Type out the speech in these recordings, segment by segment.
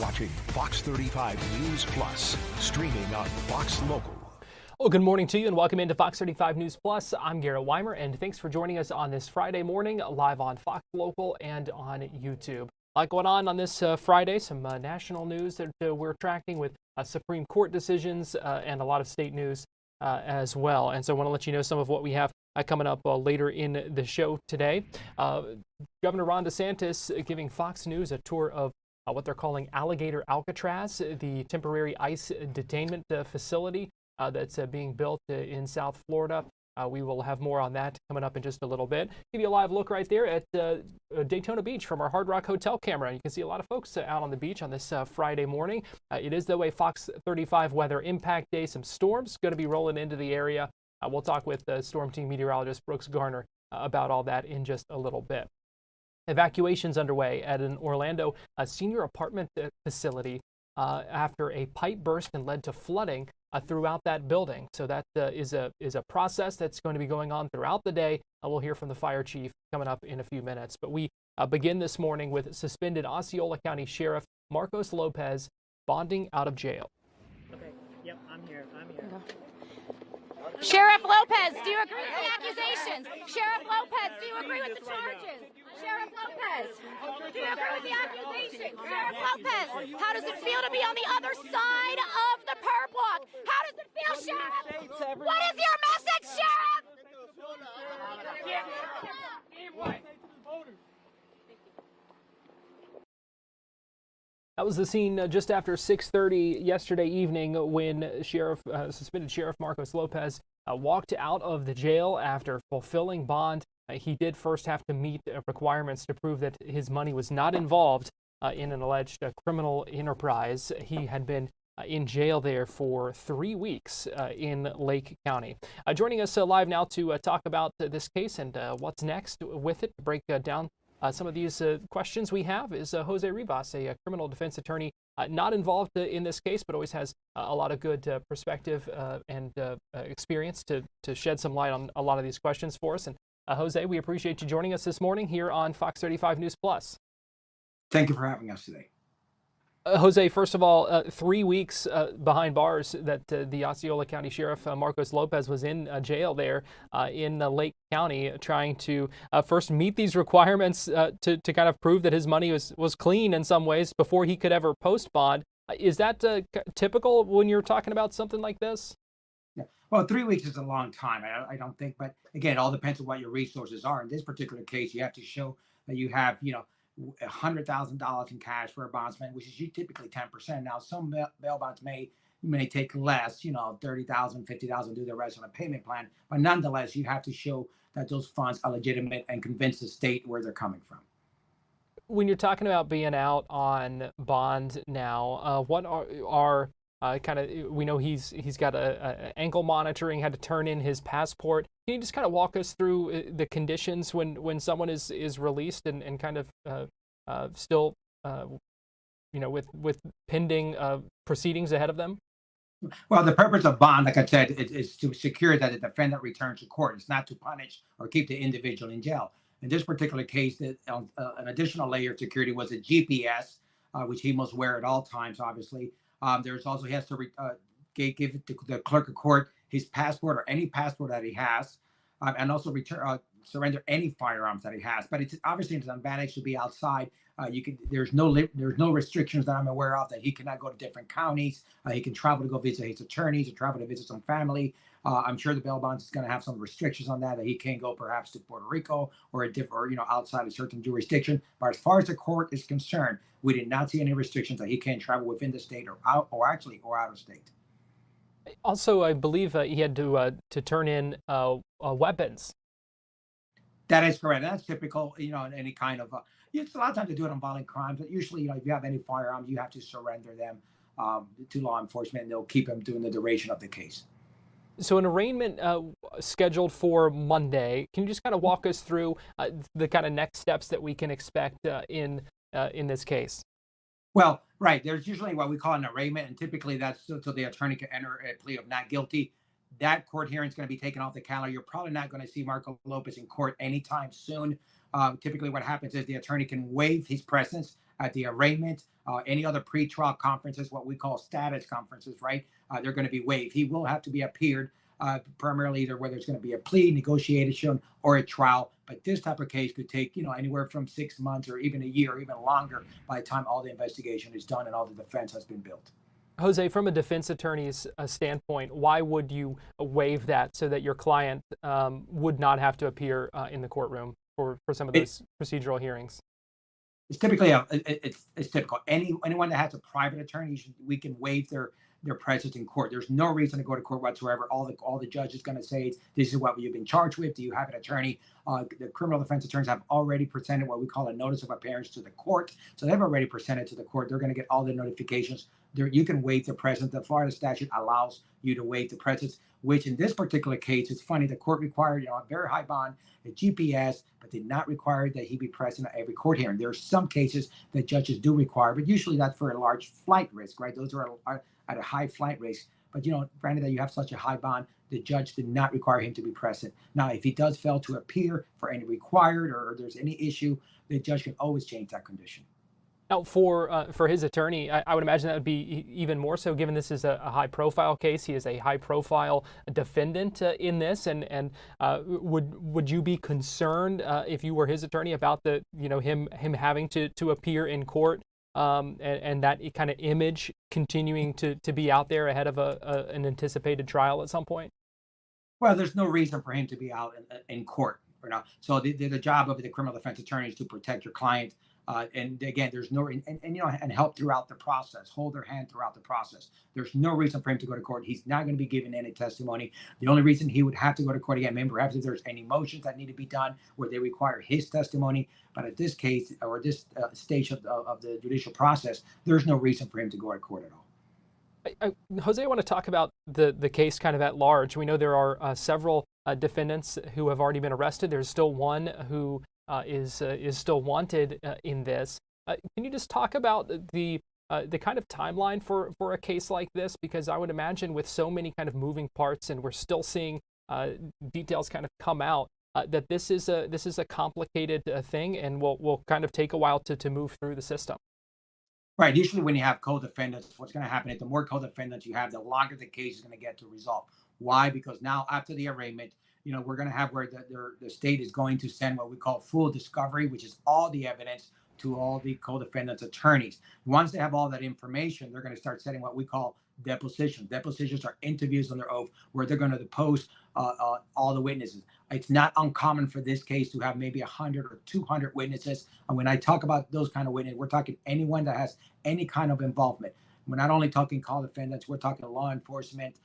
watching Fox 35 News Plus, streaming on Fox Local. Well, good morning to you and welcome into Fox 35 News Plus. I'm Garrett Wymer and thanks for joining us on this Friday morning live on Fox Local and on YouTube. A lot going on this Friday, some national news that we're tracking with Supreme Court decisions and a lot of state news as well. And so I want to let you know some of what we have coming up later in the show today. Governor Ron DeSantis giving Fox News a tour of what they're calling Alligator Alcatraz, the temporary ICE detainment facility that's being built in South Florida. We will have more on that coming up in just a little bit. Give you a live look right there at Daytona Beach from our Hard Rock Hotel camera. You can see a lot of folks out on the beach on this Friday morning. It is, though, a Fox 35 weather impact day. Some storms going to be rolling into the area. We'll talk with Storm Team meteorologist Brooks Garner about all that in just a little bit. Evacuations underway at an Orlando senior apartment facility after a pipe burst and led to flooding throughout that building. So that is a process that's going to be going on throughout the day. We'll hear from the fire chief coming up in a few minutes. But we begin this morning with suspended Osceola County Sheriff Marcos Lopez bonding out of jail. Okay, yep, I'm here. Sheriff Lopez, do you agree with the accusations? Sheriff Lopez, do you agree with the charges? Sheriff Lopez, do you agree with the accusations? Sheriff Lopez, how does it feel to be on the other side of the perp walk? How does it feel, Sheriff? What is your message, Sheriff? That was the scene just after 6:30 yesterday evening when suspended Sheriff Marcos Lopez walked out of the jail after fulfilling bond. He did first have to meet requirements to prove that his money was not involved in an alleged criminal enterprise. He had been in jail there for 3 weeks in Lake County. Joining us live now to talk about this case and what's next with it, to break down some of these questions we have, is Jose Rivas, a criminal defense attorney not involved in this case, but always has a lot of good perspective and experience to shed some light on a lot of these questions for us. And Jose, we appreciate you joining us this morning here on Fox 35 News Plus. Thank you for having us today. Jose, first of all, 3 weeks behind bars that the Osceola County Sheriff Marcos Lopez was in jail there in Lake County, trying to first meet these requirements to kind of prove that his money was clean in some ways before he could ever post bond. Is that typical when you're talking about something like this? Yeah. Well, 3 weeks is a long time. I don't think, but again, it all depends on what your resources are. In this particular case, you have to show that you have, $100,000 in cash for a bondsman, which is typically 10%. Now, some bail bonds may take less, $30,000, $50,000, do the rest on a payment plan. But nonetheless, you have to show that those funds are legitimate and convince the state where they're coming from. When you're talking about being out on bond now, what are we know he's got a ankle monitoring, had to turn in his passport. Can you just kind of walk us through the conditions when someone is released and kind of still, with pending proceedings ahead of them? Well, the purpose of bond, like I said, is to secure that the defendant returns to court. It's not to punish or keep the individual in jail. In this particular case, an additional layer of security was a GPS, which he must wear at all times, obviously. There's also, he has to give it to the clerk of court his passport or any passport that he has, and also surrender any firearms that he has. But it's obviously an advantage to be outside. There's no restrictions that I'm aware of that he cannot go to different counties. He can travel to go visit his attorneys, or travel to visit some family. I'm sure the bail bonds is going to have some restrictions on that he can't go perhaps to Puerto Rico or outside a certain jurisdiction. But as far as the court is concerned, we did not see any restrictions that he can't travel within the state or out of state. Also, I believe he had to turn in weapons. That is correct. That's typical, in any kind of. It's a lot of times they do it on violent crimes, but usually, if you have any firearms, you have to surrender them to law enforcement, and they'll keep them during the duration of the case. So an arraignment scheduled for Monday. Can you just kind of walk us through the kind of next steps that we can expect in this case? Well, right. There's usually what we call an arraignment, and typically that's so the attorney can enter a plea of not guilty. That court hearing is going to be taken off the calendar. You're probably not going to see Marcos Lopez in court anytime soon. Typically what happens is the attorney can waive his presence at the arraignment, any other pretrial conferences, what we call status conferences, right? They're going to be waived. He will have to be appeared primarily either whether it's going to be a plea, negotiation, or a trial. But this type of case could take, anywhere from 6 months or even a year, or even longer by the time all the investigation is done and all the defense has been built. Jose, from a defense attorney's standpoint, why would you waive that so that your client would not have to appear in the courtroom for some of those procedural hearings? It's typically it's typical. Anyone that has a private attorney, we can waive their presence in court. There's no reason to go to court whatsoever. All the judge is going to say is, this is what you've been charged with. Do you have an attorney? The criminal defense attorneys have already presented what we call a notice of appearance to the court. So they've already presented to the court. They're going to get all the notifications. You can waive the presence. The Florida statute allows you to waive the presence, which in this particular case, it's funny, the court required a very high bond, a GPS, but did not require that he be present at every court hearing. There are some cases that judges do require, but usually that's for a large flight risk, right? Those are at a high flight risk. But granted that you have such a high bond, the judge did not require him to be present. Now, if he does fail to appear for any required or there's any issue, the judge can always change that condition. Now, for his attorney, I would imagine that would be even more so, given this is a high-profile case. He is a high-profile defendant in this, and would you be concerned if you were his attorney about him having to appear in court and that kind of image continuing to be out there ahead of an anticipated trial at some point? Well, there's no reason for him to be out in court or not. So the job of the criminal defense attorney is to protect your client. And again, there's no and help throughout the process, hold their hand throughout the process. There's no reason for him to go to court. He's not going to be giving any testimony. The only reason he would have to go to court again, maybe perhaps if there's any motions that need to be done where they require his testimony. But at this case or this stage of the judicial process, there's no reason for him to go to court at all. Jose, I want to talk about the case kind of at large. We know there are several defendants who have already been arrested. There's still one who is still wanted in this. Can you just talk about the kind of timeline for a case like this? Because I would imagine with so many kind of moving parts, and we're still seeing details kind of come out, that this is a complicated thing, and will kind of take a while to move through the system. Right. Usually when you have co-defendants, what's going to happen is the more co-defendants you have, the longer the case is going to get to resolve. Why? Because now after the arraignment, we're going to have where the state is going to send what we call full discovery, which is all the evidence to all the co-defendants' attorneys. Once they have all that information, they're going to start setting what we call depositions. Depositions are interviews under oath where they're going to depose all the witnesses. It's not uncommon for this case to have maybe 100 or 200 witnesses. And when I talk about those kind of witnesses, we're talking anyone that has any kind of involvement. We're not only talking co-defendants, we're talking law enforcement,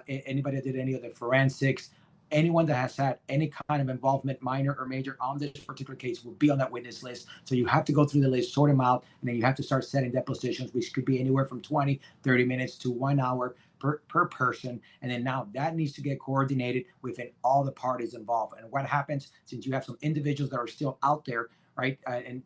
anybody that did any of the forensics. Anyone that has had any kind of involvement, minor or major, on this particular case will be on that witness list. So you have to go through the list, sort them out, and then you have to start setting depositions, which could be anywhere from 20, 30 minutes to 1 hour per person. And then now that needs to get coordinated within all the parties involved. And what happens, since you have some individuals that are still out there, right, and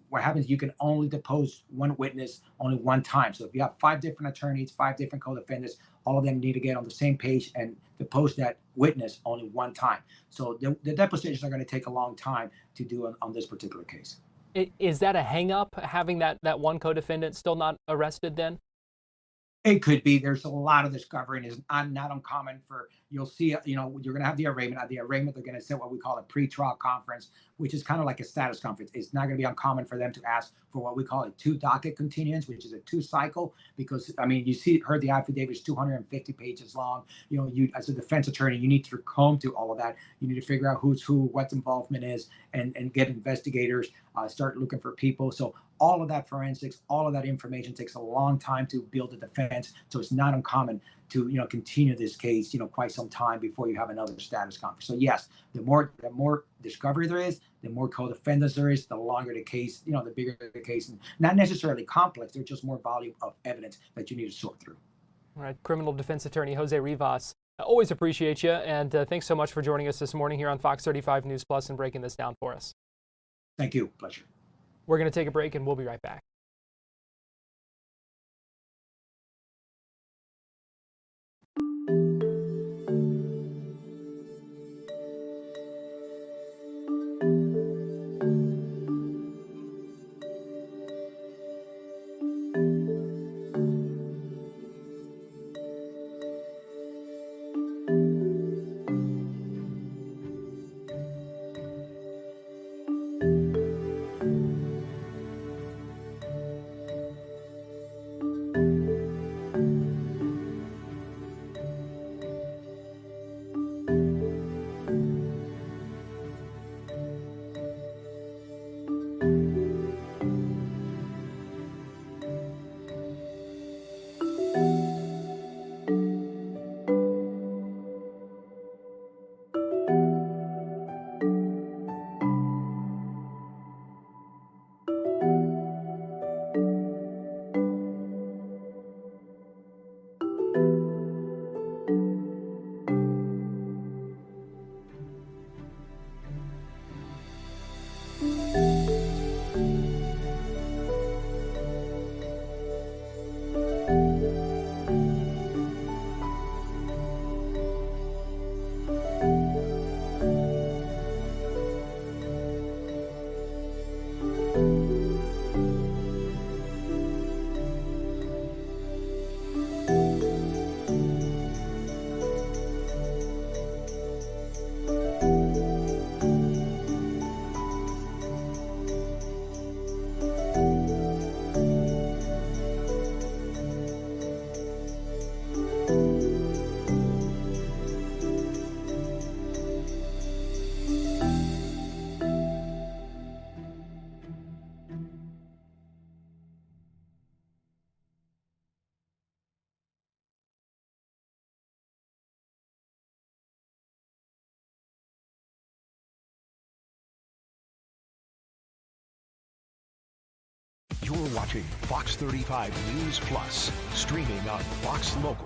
what happens, you can only depose one witness only one time. So if you have 5 different attorneys, 5 different co-defendants, all of them need to get on the same page and depose that witness only one time. So the depositions are going to take a long time to do on this particular case. Is that a hang up, having that one co-defendant still not arrested then? It could be. There's a lot of discovery, and it's not uncommon for, you'll see, you're going to have the arraignment. At the arraignment, they're going to set what we call a pre-trial conference, which is kind of like a status conference. It's not going to be uncommon for them to ask for what we call a 2 docket continuance, which is a 2 cycle, because, heard the affidavit is 250 pages long. You as a defense attorney, you need to comb through all of that. You need to figure out who's who, what involvement is, and get investigators, start looking for people. So all of that forensics, all of that information takes a long time to build a defense. So it's not uncommon to continue this case quite some time before you have another status conference. So yes, the more discovery there is, the more co-defendants there is, the longer the case, the bigger the case, and not necessarily complex. There's just more volume of evidence that you need to sort through. All right, criminal defense attorney Jose Rivas, always appreciate you, and thanks so much for joining us this morning here on Fox 35 News Plus and breaking this down for us. Thank you. Pleasure. We're going to take a break, and we'll be right back. You're watching Fox 35 News Plus, streaming on Fox Local.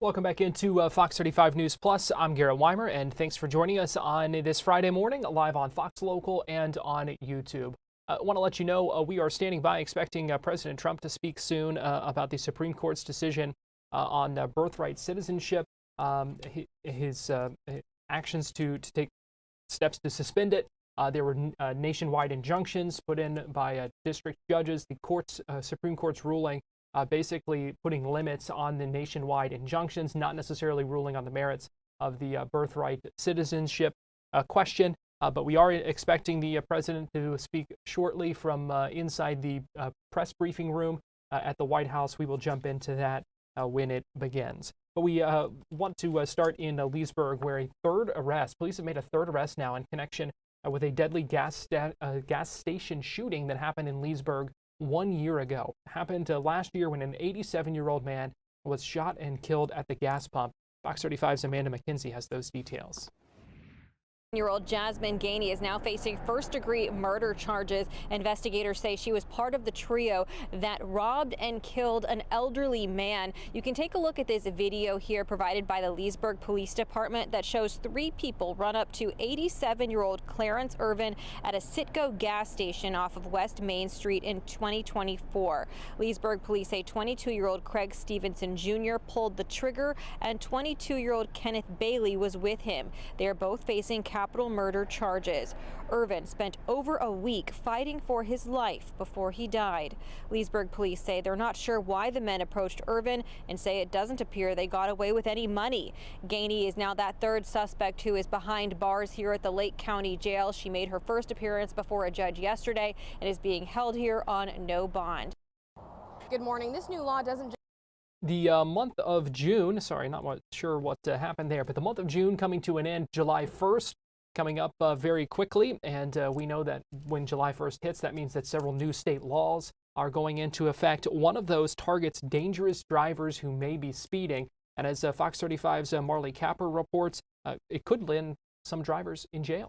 Welcome back into Fox 35 News Plus. I'm Garrett Wymer, and thanks for joining us on this Friday morning, live on Fox Local and on YouTube. I want to let you know we are standing by expecting President Trump to speak soon about the Supreme Court's decision on birthright citizenship, his actions to take steps to suspend it. There were nationwide injunctions put in by district judges. The Supreme Court's ruling basically putting limits on the nationwide injunctions, not necessarily ruling on the merits of the birthright citizenship question. But we are expecting the president to speak shortly from inside the press briefing room at the White House. We will jump into that when it begins. But we want to start in Leesburg, where police have made a third arrest now in connection with a deadly gas station shooting that happened in Leesburg 1 year ago. It happened last year when an 87-year-old man was shot and killed at the gas pump. Fox 35's Amanda McKenzie has those details. Year-old Jasmine Gainey is now facing first-degree murder charges. Investigators say she was part of the trio that robbed and killed an elderly man. You can take a look at this video here provided by the Leesburg Police Department that shows three people run up to 87-year-old Clarence Irvin at a Citgo gas station off of West Main Street in 2024. Leesburg police say 22-year-old Craig Stevenson Jr. pulled the trigger and 22-year-old Kenneth Bailey was with him. They are both facing capital murder charges. Irvin spent over a week fighting for his life before he died. Leesburg police say they're not sure why the men approached Irvin and say it doesn't appear they got away with any money. Gainey is now that third suspect who is behind bars here at the Lake County Jail. She made her first appearance before a judge yesterday and is being held here on no bond. Good morning. This new law doesn't The month of June, not sure what happened there, but the month of June coming to an end, July 1st, coming up very quickly. And we know that when July 1st hits, that means that several new state laws are going into effect. One of those targets dangerous drivers who may be speeding. And as Fox 35's Marley Capper reports, it could land some drivers in jail.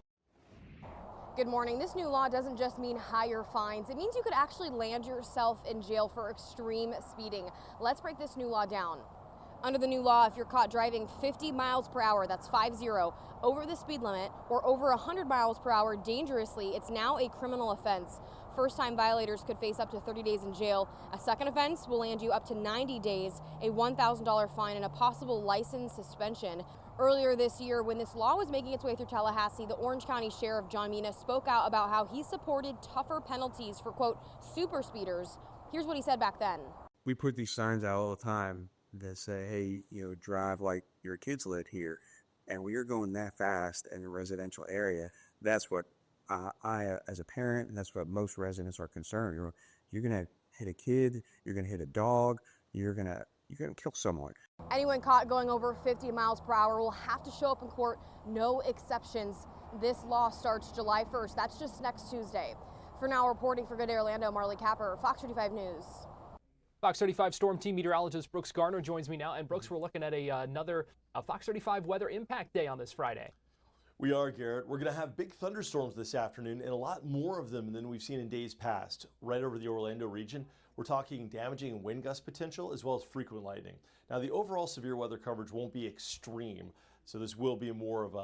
Good morning. This new law doesn't just mean higher fines. It means you could actually land yourself in jail for extreme speeding. Let's break this new law down. Under the new law, if you're caught driving 50 miles per hour, that's 50, over the speed limit, or over 100 miles per hour dangerously, it's now a criminal offense. First-time violators could face up to 30 days in jail. A second offense will land you up to 90 days, a $1,000 fine, and a possible license suspension. Earlier this year, when this law was making its way through Tallahassee, the Orange County Sheriff John Mina spoke out about how he supported tougher penalties for, quote, super speeders. Here's what he said back then. We put these signs out all the time that say, hey, drive like your kids live here. And we are going that fast in a residential area. That's what I, as a parent, and that's what most residents are concerned. You're going to hit a kid, you're going to hit a dog, you're going to kill someone. Anyone caught going over 50 miles per hour will have to show up in court, no exceptions. This law starts July 1st. That's just next Tuesday. For now, reporting for Good Day Orlando, Marley Capper, Fox 35 News. Fox 35 Storm Team meteorologist Brooks Garner joins me now. And Brooks, we're looking at another Fox 35 Weather Impact Day on this Friday. We are, Garrett. We're going to have big thunderstorms this afternoon and a lot more of them than we've seen in days past. Right over the Orlando region, we're talking damaging wind gust potential as well as frequent lightning. Now, the overall severe weather coverage won't be extreme, so this will be more of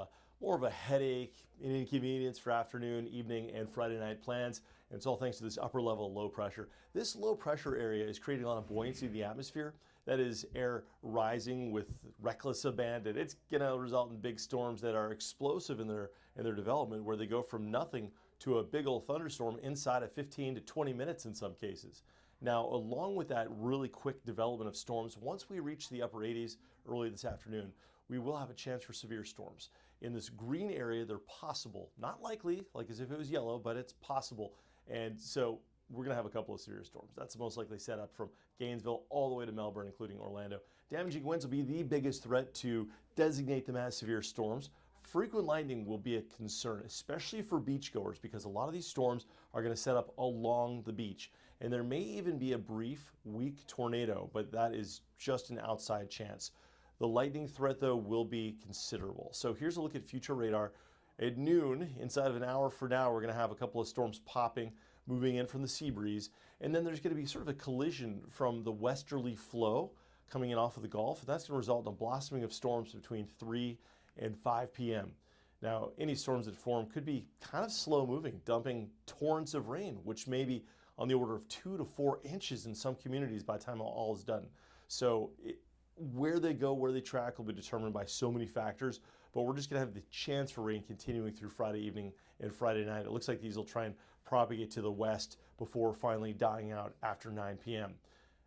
a headache and inconvenience for afternoon, evening, and Friday night plans. And it's all thanks to this upper level low pressure. This low pressure area is creating a lot of buoyancy in the atmosphere. That is air rising with reckless abandon. It's going to result in big storms that are explosive in their development, where they go from nothing to a big old thunderstorm inside of 15 to 20 minutes in some cases. Now, along with that really quick development of storms, once we reach the upper 80s early this afternoon, we will have a chance for severe storms. In this green area, they're possible, not likely, like as if it was yellow, but it's possible. And so we're going to have a couple of severe storms. That's the most likely setup from Gainesville all the way to Melbourne, including Orlando. Damaging winds will be the biggest threat to designate them as severe storms. Frequent lightning will be a concern, especially for beachgoers, because a lot of these storms are going to set up along the beach. And there may even be a brief, weak tornado, but that is just an outside chance. The lightning threat, though, will be considerable. So here's a look at future radar. At noon, inside of an hour from now, we're going to have a couple of storms popping. moving in from the sea breeze. And then there's going to be sort of a collision from the westerly flow coming in off of the Gulf. And that's going to result in a blossoming of storms between 3 and 5 p.m. Now, any storms that form could be kind of slow moving, dumping torrents of rain, which may be on the order of 2 to 4 inches in some communities by the time all is done. So where they go, where they track will be determined by so many factors, but we're just going to have the chance for rain continuing through Friday evening and Friday night. It looks like these will try and propagate to the west before finally dying out after 9 p.m.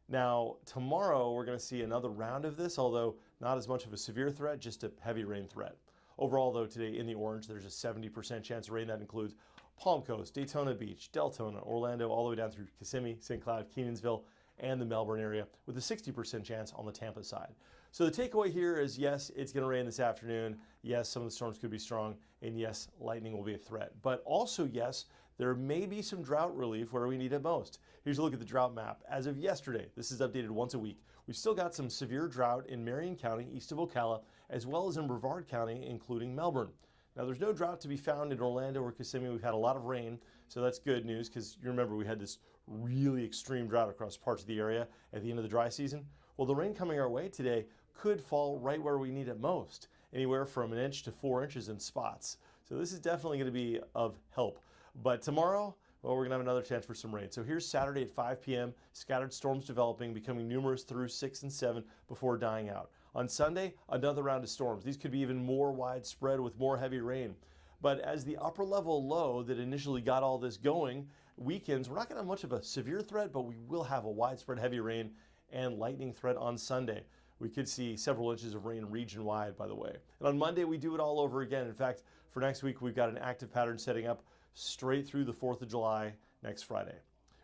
Now, tomorrow we're going to see another round of this, although not as much of a severe threat, just a heavy rain threat. Overall, though, today in the orange, there's a 70% chance of rain. That includes Palm Coast, Daytona Beach, Deltona, Orlando, all the way down through Kissimmee, St. Cloud, Kenansville, and the Melbourne area, with a 60% chance on the Tampa side. So the takeaway here is, yes, it's going to rain this afternoon. Yes, some of the storms could be strong. And yes, lightning will be a threat. But also, yes, there may be some drought relief where we need it most. Here's a look at the drought map. As of yesterday, this is updated once a week. We've still got some severe drought in Marion County, east of Ocala, as well as in Brevard County, including Melbourne. Now, there's no drought to be found in Orlando or Kissimmee. We've had a lot of rain, so that's good news, because you remember we had this really extreme drought across parts of the area at the end of the dry season. Well, the rain coming our way today could fall right where we need it most, anywhere from 1 inch to 4 inches in spots. So this is definitely going to be of help. But tomorrow, well, we're going to have another chance for some rain. So here's Saturday at 5 p.m., scattered storms developing, becoming numerous through 6 and 7 before dying out. On Sunday, another round of storms. These could be even more widespread with more heavy rain. But as the upper level low that initially got all this going weekends, we're not going to have much of a severe threat, but we will have a widespread heavy rain and lightning threat on Sunday. We could see several inches of rain region-wide, by the way. And on Monday, we do it all over again. In fact, for next week, we've got an active pattern setting up straight through the 4th of July next Friday.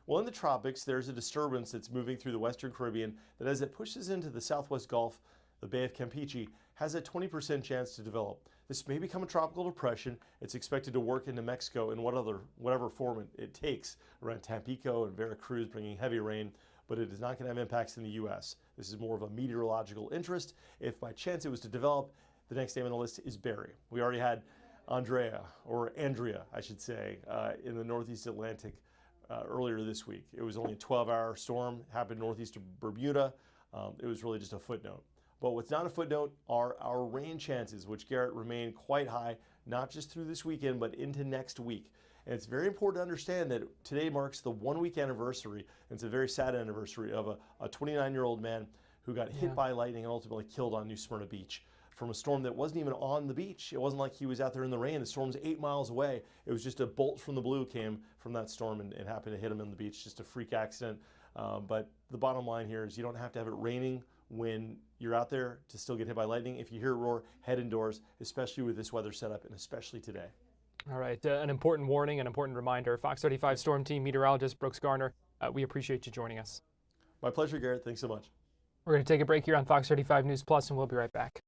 Well, in the tropics, there's a disturbance that's moving through the Western Caribbean that, as it pushes into the Southwest Gulf, the Bay of Campeche, has a 20% chance to develop. This may become a tropical depression. It's expected to work into Mexico in whatever form it takes around Tampico and Veracruz, bringing heavy rain, but it is not going to have impacts in the U.S. This is more of a meteorological interest. If by chance it was to develop, the next name on the list is Barry. We already had Andrea, I should say, in the Northeast Atlantic earlier this week. It was only a 12-hour storm, happened northeast of Bermuda. It was really just a footnote. But what's not a footnote are our rain chances, which, Garrett, remain quite high, not just through this weekend, but into next week. And it's very important to understand that today marks the 1-week anniversary, and it's a very sad anniversary, of a 29-year-old man who got hit by lightning and ultimately killed on New Smyrna Beach from a storm that wasn't even on the beach. It wasn't like he was out there in the rain. The storm's 8 miles away. It was just a bolt from the blue came from that storm and happened to hit him on the beach. Just a freak accident. But the bottom line here is you don't have to have it raining when you're out there to still get hit by lightning. If you hear a roar, head indoors, especially with this weather setup and especially today. All right, an important warning, an important reminder. Fox 35 Storm Team meteorologist Brooks Garner, we appreciate you joining us. My pleasure, Garrett. Thanks so much. We're going to take a break here on Fox 35 News Plus, and we'll be right back.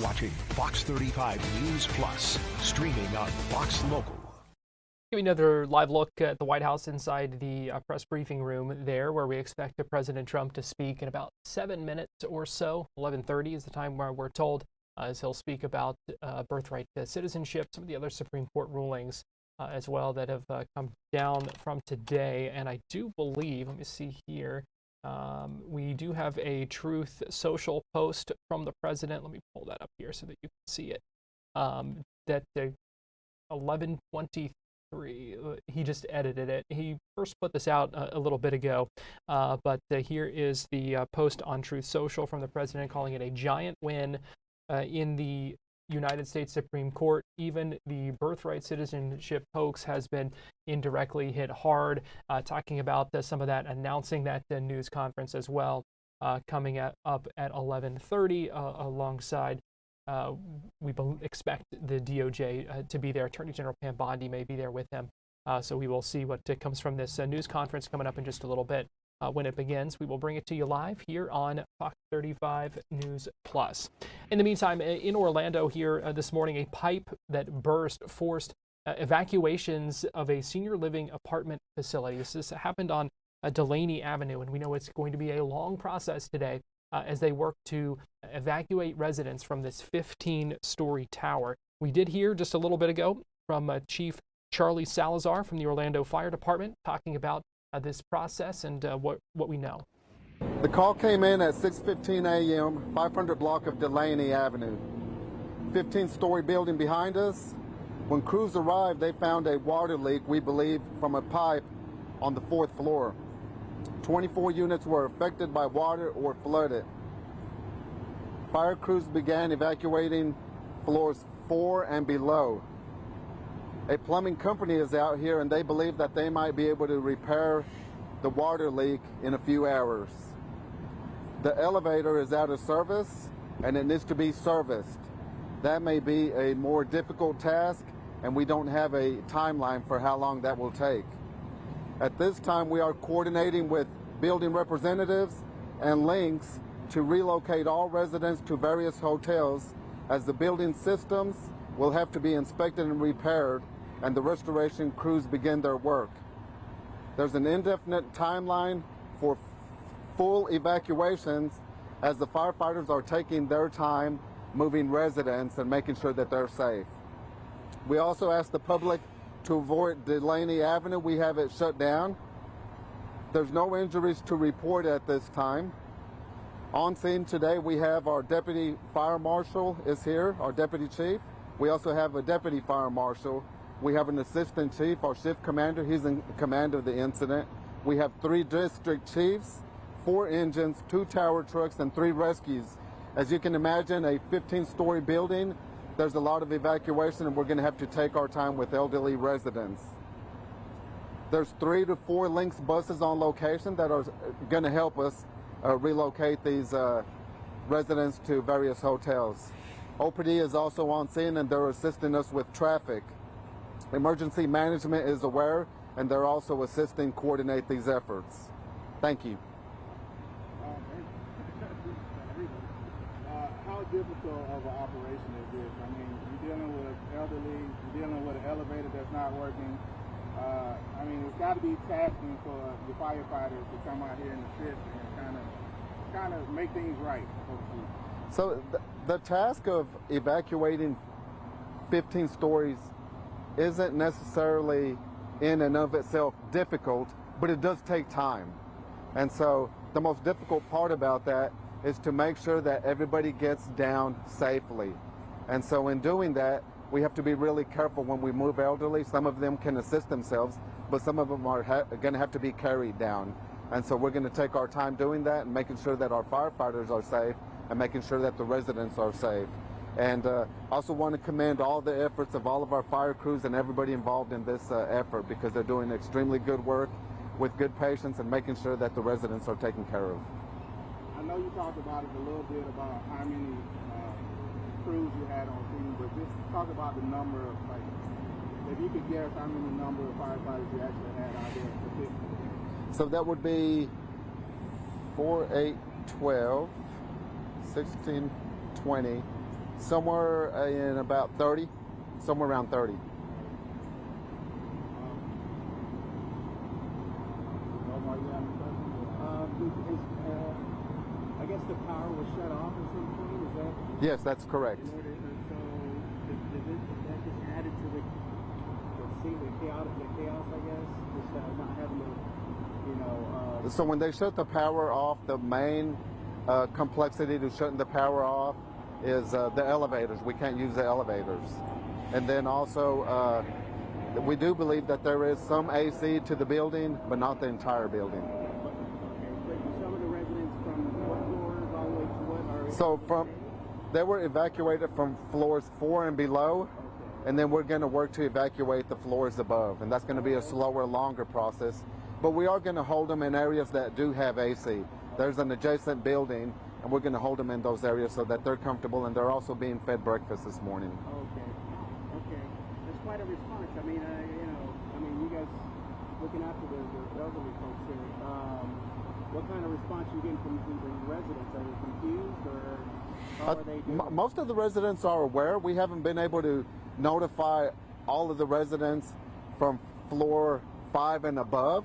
watching Fox 35 News Plus, streaming on Fox Local. Give you another live look at the White House inside the press briefing room there, where we expect President Trump to speak in about 7 minutes or so. 11:30 is the time where we're told, as he'll speak about birthright citizenship, some of the other Supreme Court rulings as well that have come down from today. And I do believe, let me see here, we do have a Truth Social post from the president. Let me pull that up here so that you can see it. That 11:23. He just edited it. He first put this out a little bit ago, but here is the post on Truth Social from the president, calling it a giant win in the United States Supreme Court. Even the birthright citizenship hoax has been indirectly hit hard, talking about some of that, announcing that news conference as well, coming up at 11:30 alongside. We expect the DOJ to be there. Attorney General Pam Bondi may be there with him. So we will see what comes from this news conference coming up in just a little bit. When it begins, we will bring it to you live here on Fox 35 News Plus. In the meantime, in Orlando here this morning, a pipe that burst forced evacuations of a senior living apartment facility. This happened on Delaney Avenue, and we know it's going to be a long process today as they work to evacuate residents from this 15-story tower. We did hear just a little bit ago from Chief Charlie Salazar from the Orlando Fire Department talking about this process and what we know. The call came in at 6:15 a.m., 500 block of Delaney Avenue. 15-story building behind us. When crews arrived, they found a water leak, we believe, from a pipe on the 4th floor. 24 units were affected by water or flooded. Fire crews began evacuating floors 4 and below. A plumbing company is out here, and they believe that they might be able to repair the water leak in a few hours. The elevator is out of service, and it needs to be serviced. That may be a more difficult task, and we don't have a timeline for how long that will take. At this time, we are coordinating with building representatives and links to relocate all residents to various hotels, as the building systems will have to be inspected and repaired, and the restoration crews begin their work. There's an indefinite timeline for full evacuations, as the firefighters are taking their time moving residents and making sure that they're safe. We also ask the public to avoid Delaney Avenue. We have it shut down. There's no injuries to report at this time. On scene today, we have our deputy fire marshal is here, our deputy chief. We also have a deputy fire marshal. We have an assistant chief, our shift commander. He's in command of the incident. We have 3 district chiefs, 4 engines, 2 tower trucks, and 3 rescues. As you can imagine, a 15-story building, there's a lot of evacuation, and we're going to have to take our time with elderly residents. There's 3 to 4 Lynx buses on location that are going to help us relocate these residents to various hotels. OPD is also on scene, and they're assisting us with traffic. Emergency management is aware, and they're also assisting coordinate these efforts. Thank you. How difficult of an operation is this? I mean, you're dealing with elderly, you're dealing with an elevator that's not working. I mean, it's got to be tasking for the firefighters to come out here and assist and kind of make things right, hopefully. So the task of evacuating 15 stories isn't necessarily in and of itself difficult, but it does take time. And so the most difficult part about that is to make sure that everybody gets down safely. And so in doing that, we have to be really careful when we move elderly. Some of them can assist themselves, but some of them are going to have to be carried down. And so we're going to take our time doing that and making sure that our firefighters are safe and making sure that the residents are safe. And also want to commend all the efforts of all of our fire crews and everybody involved in this effort, because they're doing extremely good work with good patience and making sure that the residents are taken care of. I know you talked about it a little bit about how many crews you had on scene, but just talk about the number of, like, if you could guess how many number of firefighters you actually had out there specifically. So that would be 4, 8, 12, 16, 20, Somewhere in about 30, somewhere around 30. I guess the power was shut off at some point, is that? Yes, that's correct. So did that just added to the chaos, I guess? Just not having to, So when they shut the power off, the main complexity to shutting the power off is the elevators. We can't use the elevators. And then also, we do believe that there is some AC to the building, but not the entire building. Some of the residents from what floors all the way to what are... So they were evacuated from floors 4 and below, and then we're going to work to evacuate the floors above, and that's going to be a slower, longer process. But we are going to hold them in areas that do have AC. There's an adjacent building, and we're going to hold them in those areas so that they're comfortable, and they're also being fed breakfast this morning. Okay. That's quite a response. I mean, you guys looking after the elderly folks here. What kind of response are you getting from the residents? Are they confused, or how are they doing? Most of the residents are aware. We haven't been able to notify all of the residents from floor 5 and above.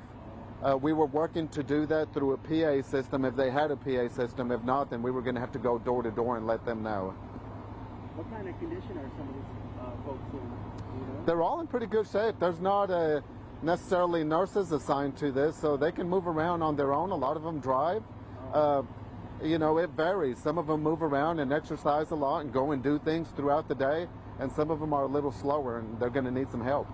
We were working to do that through a PA system if they had a PA system. If not, then we were going to have to go door to door and let them know. What kind of condition are some of these folks in? They're all in pretty good shape. There's not necessarily nurses assigned to this, so they can move around on their own. A lot of them drive. It varies. Some of them move around and exercise a lot and go and do things throughout the day, and some of them are a little slower, and they're going to need some help.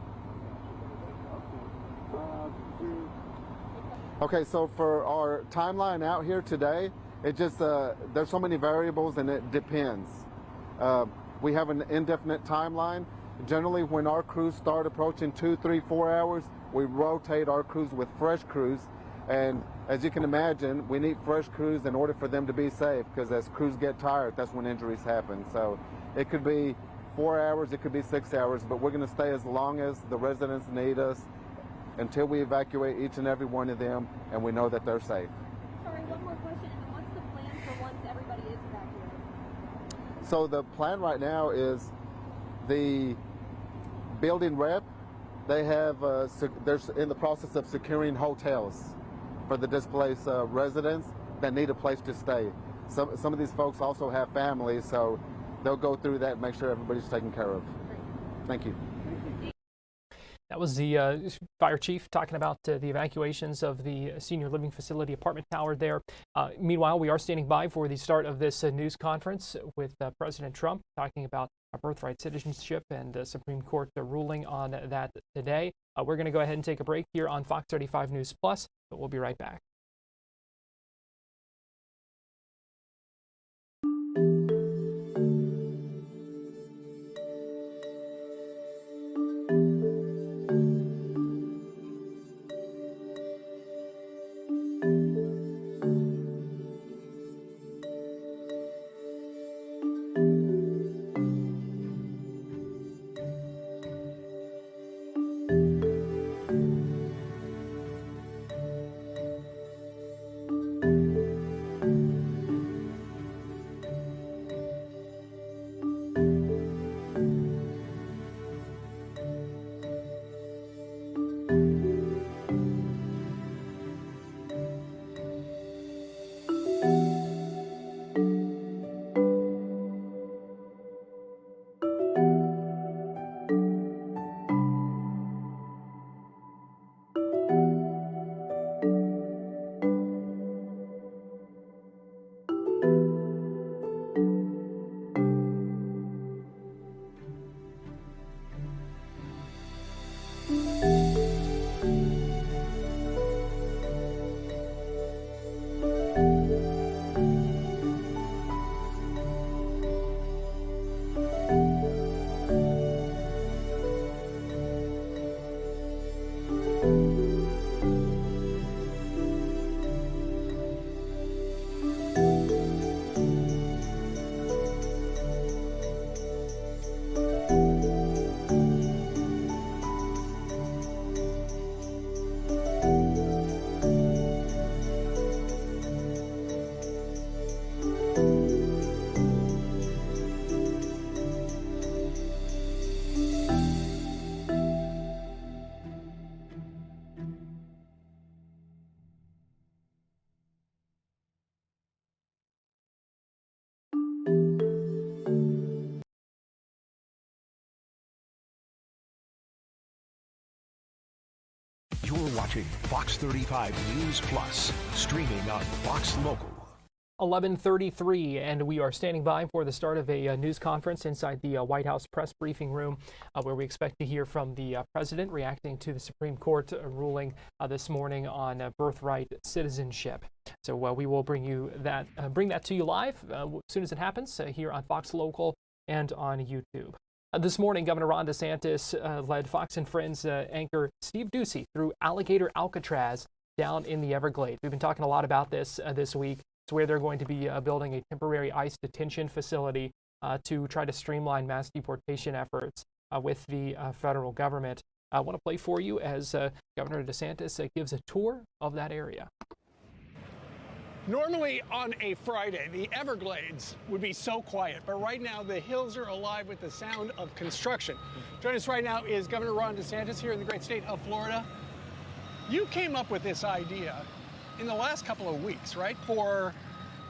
Okay, so for our timeline out here today, it just there's so many variables and it depends. We have an indefinite timeline. Generally, when our crews start approaching 2, 3, 4 hours, we rotate our crews with fresh crews. And as you can imagine, we need fresh crews in order for them to be safe, because as crews get tired, that's when injuries happen. So it could be 4 hours, it could be 6 hours, but we're going to stay as long as the residents need us until we evacuate each and every one of them and we know that they're safe. Sorry, one more question. What's the plan for once everybody is evacuated? So the plan right now is the building rep, they're in the process of securing hotels for the displaced residents that need a place to stay. Some of these folks also have families, so they'll go through that and make sure everybody's taken care of. Thank you. That was the fire chief talking about the evacuations of the senior living facility apartment tower there. Meanwhile, we are standing by for the start of this news conference with President Trump talking about birthright citizenship and Supreme Court ruling on that today. We're going to go ahead and take a break here on Fox 35 News Plus, but we'll be right back. watching Fox 35 News Plus, streaming on Fox Local. 11:33, and we are standing by for the start of a news conference inside the White House press briefing room, where we expect to hear from the president reacting to the Supreme Court ruling this morning on birthright citizenship. So we will bring that to you live as soon as it happens here on Fox Local and on YouTube. This morning, Governor Ron DeSantis led Fox and Friends anchor Steve Doocy through Alligator Alcatraz down in the Everglades. We've been talking a lot about this this week. It's where they're going to be building a temporary ICE detention facility to try to streamline mass deportation efforts with the federal government. I want to play for you as Governor DeSantis gives a tour of that area. Normally on a Friday, the Everglades would be so quiet, but right now the hills are alive with the sound of construction. Joining us right now is Governor Ron DeSantis here in the great state of Florida. You came up with this idea in the last couple of weeks, right, for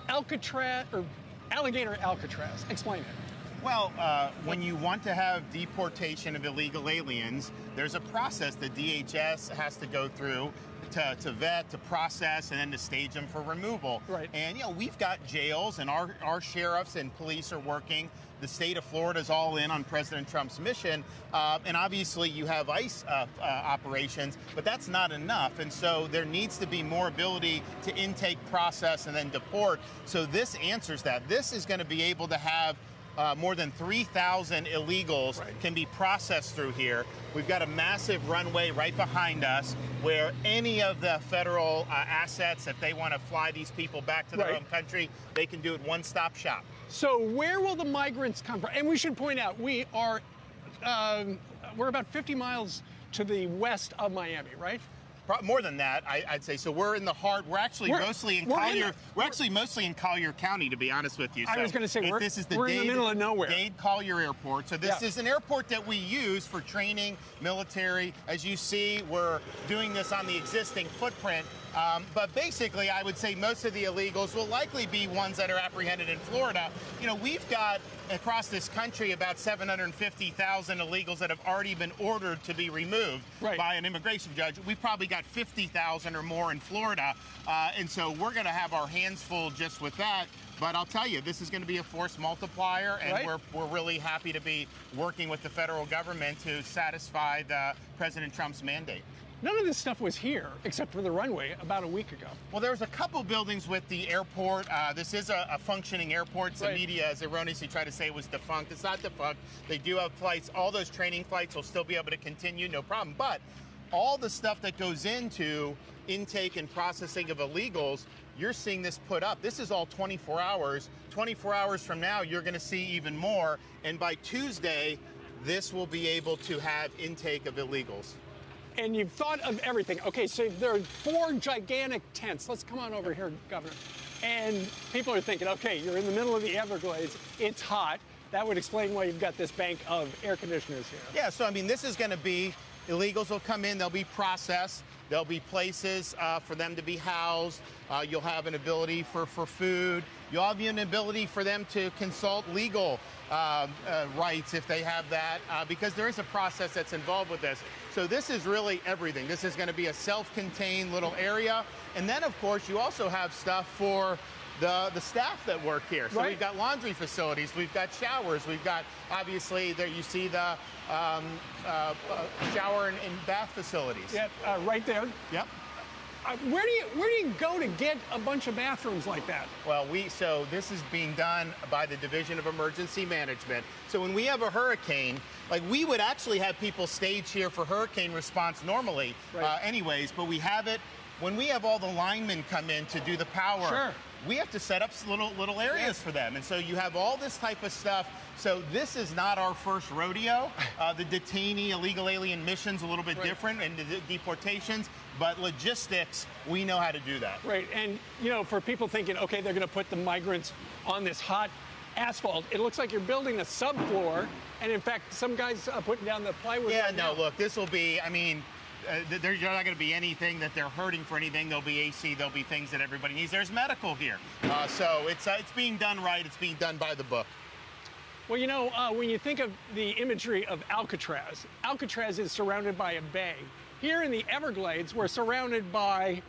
Alcatraz, or Alligator Alcatraz. Explain it. Well, when you want to have deportation of illegal aliens, there's a process that DHS has to go through to vet, to process, and then to stage them for removal. Right. And, we've got jails, and our sheriffs and police are working. The state of Florida is all in on President Trump's mission. And obviously you have ICE operations, but that's not enough. And so there needs to be more ability to intake, process, and then deport. So this answers that. This is going to be able to have more than 3,000 illegals can be processed through here. We've got a massive runway right behind us where any of the federal assets, if they want to fly these people back to their home country, they can do it one-stop shop. So where will the migrants come from? And we should point out, we're about 50 miles to the west of Miami, right? More than that, I'd say. So we're in the heart. We're actually mostly in Collier. We're actually mostly in Collier County, to be honest with you. So I was going to say this is we're in the middle of nowhere. Dade Collier Airport. So this is an airport that we use for training, military. As you see, we're doing this on the existing footprint. But basically, I would say most of the illegals will likely be ones that are apprehended in Florida. We've got across this country about 750,000 illegals that have already been ordered to be removed by an immigration judge. We've probably got 50,000 or more in Florida. And so we're going to have our hands full just with that. But I'll tell you, this is going to be a force multiplier, and we're really happy to be working with the federal government to satisfy President Trump's mandate. None of this stuff was here, except for the runway, about a week ago. Well, there's a couple buildings with the airport. This is a functioning airport. The media has erroneously tried to say it was defunct. It's not defunct. They do have flights. All those training flights will still be able to continue, no problem. But all the stuff that goes into intake and processing of illegals, you're seeing this put up. This is all 24 hours. 24 hours from now, you're going to see even more. And by Tuesday, this will be able to have intake of illegals. And you've thought of everything. Okay, so there are 4 gigantic tents. Let's come on over here, Governor. And people are thinking, okay, you're in the middle of the Everglades. It's hot. That would explain why you've got this bank of air conditioners here. Yeah, so I mean, this is going to be, illegals will come in, they'll be processed. There'll be places for them to be housed. You'll have an ability for food. You'll have an ability for them to consult legal rights if they have that, because there is a process that's involved with this. So this is really everything. This is going to be a self-contained little area. And then, of course, you also have stuff for the staff that work here. So we've got laundry facilities, we've got showers, we've got, obviously, there you see the shower and bath facilities. Yep, right there. Yep. Where do you go to get a bunch of bathrooms like that? Well, so this is being done by the Division of Emergency Management. So when we have a hurricane, like we would actually have people stage here for hurricane response normally, anyways, but we have it when we have all the linemen come in to do the power. Sure. We have to set up little areas for them. And so you have all this type of stuff. So this is not our first rodeo. The detainee illegal alien mission's a little bit different, and the deportations, but logistics, we know how to do that. Right, and for people thinking, okay, they're going to put the migrants on this hot asphalt, it looks like you're building a subfloor, and in fact, some guys are putting down the plywood. Yeah, no, look, this will be, I mean, there's not going to be anything that they're hurting for anything. There'll be AC. There'll be things that everybody needs. There's medical here. So it's being done right. It's being done by the book. Well, when you think of the imagery of Alcatraz, Alcatraz is surrounded by a bay. here in the Everglades, we're surrounded by,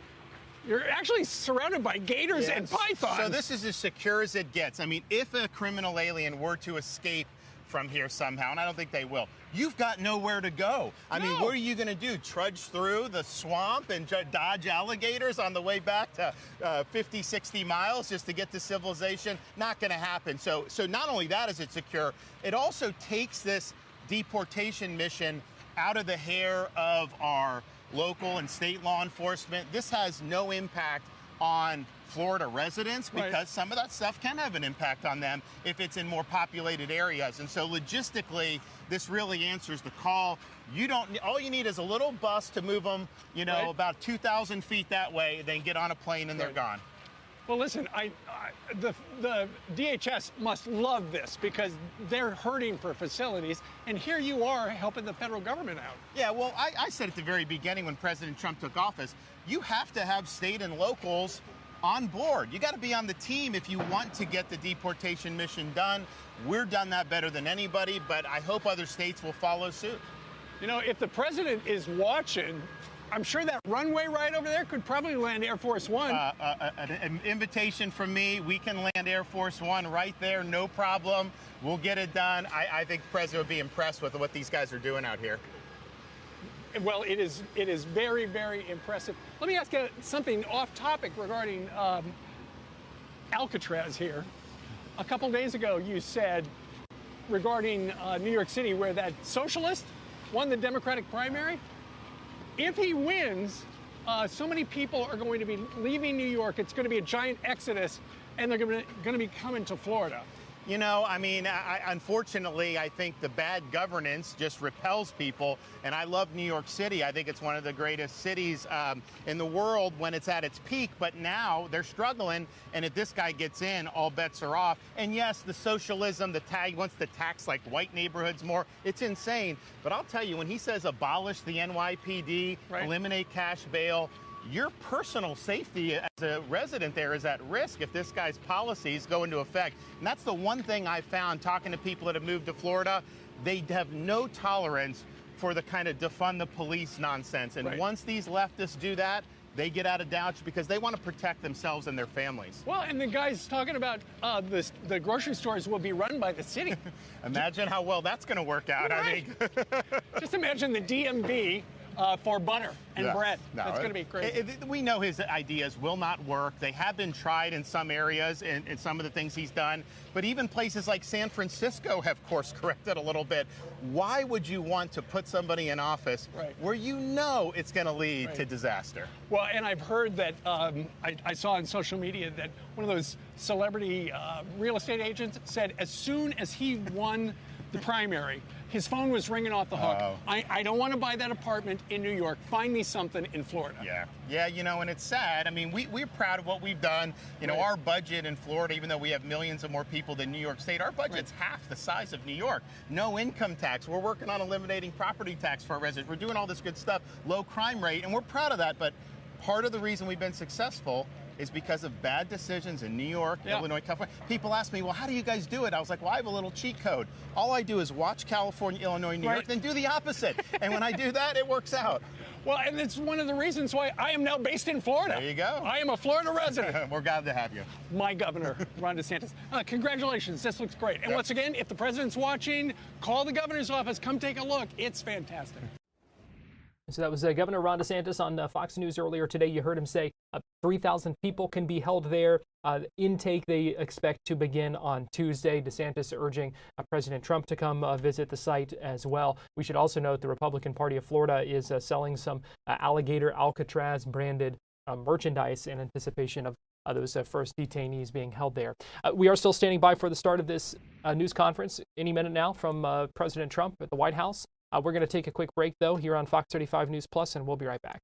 you're actually surrounded by gators and pythons. So this is as secure as it gets. I mean, if a criminal alien were to escape from here somehow, and I don't think they will, you've got nowhere to go. I mean, what are you going to do? Trudge through the swamp and dodge alligators on the way back to 50, 60 miles just to get to civilization? Not going to happen. So not only that is it secure, it also takes this deportation mission out of the hair of our local and state law enforcement. This has no impact on Florida residents because some of that stuff can have an impact on them if it's in more populated areas. And so logistically, this really answers the call. You don't, all you need is a little bus to move them, you know, about 2,000 feet that way, then get on a plane and they're gone. Well, listen, the DHS must love this because they're hurting for facilities, and here you are helping the federal government out. Yeah, well, I said at the very beginning when President Trump took office, you have to have state and locals on board. You got to be on the team if you want to get the deportation mission done. We've done that better than anybody, but I hope other states will follow suit. You know, if the president is watching, I'm sure that runway right over there could probably land Air Force One. An invitation from me. We can land Air Force One right there, no problem. We'll get it done. I think the president would be impressed with what these guys are doing out here. Well, it is very, very impressive. Let me ask you something off topic regarding Alcatraz here. A couple days ago, you said regarding New York City, where that socialist won the Democratic primary, if he wins, so many people are going to be leaving New York. It's going to be a giant exodus, and they're going to be coming to Florida. You know, I mean, unfortunately, I think the bad governance just repels people. And I love New York City. I think it's one of the greatest cities in the world when it's at its peak. But now they're struggling. And if this guy gets in, all bets are off. And yes, the socialism, the tag wants to tax like white neighborhoods more. It's insane. But I'll tell you, when he says abolish the NYPD, eliminate cash bail, your personal safety as a resident there is at risk if this guy's policies go into effect. And that's the one thing I found talking to people that have moved to Florida. They have no tolerance for the kind of defund the police nonsense. And once these leftists do that, they get out of dodge because they want to protect themselves and their families. Well, and the guy's talking about the grocery stores will be run by the city. Imagine how well that's going to work out. I mean, just imagine the DMV for butter and bread. No, that's going to be crazy. We know his ideas will not work. They have been tried in some areas and some of the things he's done. But even places like San Francisco have course corrected a little bit. Why would you want to put somebody in office where you know it's going to lead to disaster? Well, and I've heard that I saw on social media that one of those celebrity real estate agents said as soon as he won the primary, his phone was ringing off the hook. I don't want to buy that apartment in New York. Find me something in Florida. Yeah, you know, and it's sad. I mean, we're proud of what we've done. You know, our budget in Florida, even though we have millions of more people than New York State, our budget's half the size of New York. No income tax. We're working on eliminating property tax for our residents. We're doing all this good stuff. Low crime rate, and we're proud of that. But part of the reason we've been successful is because of bad decisions in New York, Illinois, California. People ask me, well, how do you guys do it? I was like, well, I have a little cheat code. All I do is watch California, Illinois, New York, then do the opposite. And when I do that, it works out. Well, and it's one of the reasons why I am now based in Florida. There you go. I am a Florida resident. We're glad to have you. My governor, Ron DeSantis. Congratulations. This looks great. And once again, if the president's watching, call the governor's office. Come take a look. It's fantastic. So that was Governor Ron DeSantis on Fox News earlier today. You heard him say 3,000 people can be held there. Intake they expect to begin on Tuesday. DeSantis urging President Trump to come visit the site as well. We should also note the Republican Party of Florida is selling some alligator Alcatraz branded merchandise in anticipation of those first detainees being held there. We are still standing by for the start of this news conference any minute now from President Trump at the White House. We're going to take a quick break, though, here on Fox 35 News Plus, and we'll be right back.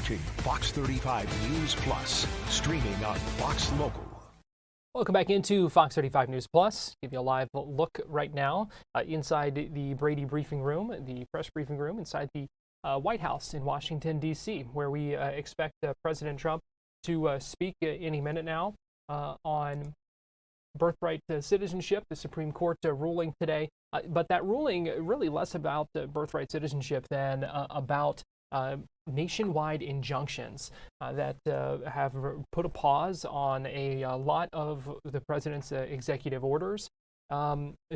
watching Fox 35 News Plus, streaming on Fox Local. Welcome back into Fox 35 News Plus. Give you a live look right now inside the Brady briefing room, the press briefing room inside the White House in Washington, D.C., where we expect President Trump to speak any minute now on birthright citizenship, the Supreme Court ruling today. But that ruling really less about birthright citizenship than about nationwide injunctions that have put a pause on a lot of the president's executive orders.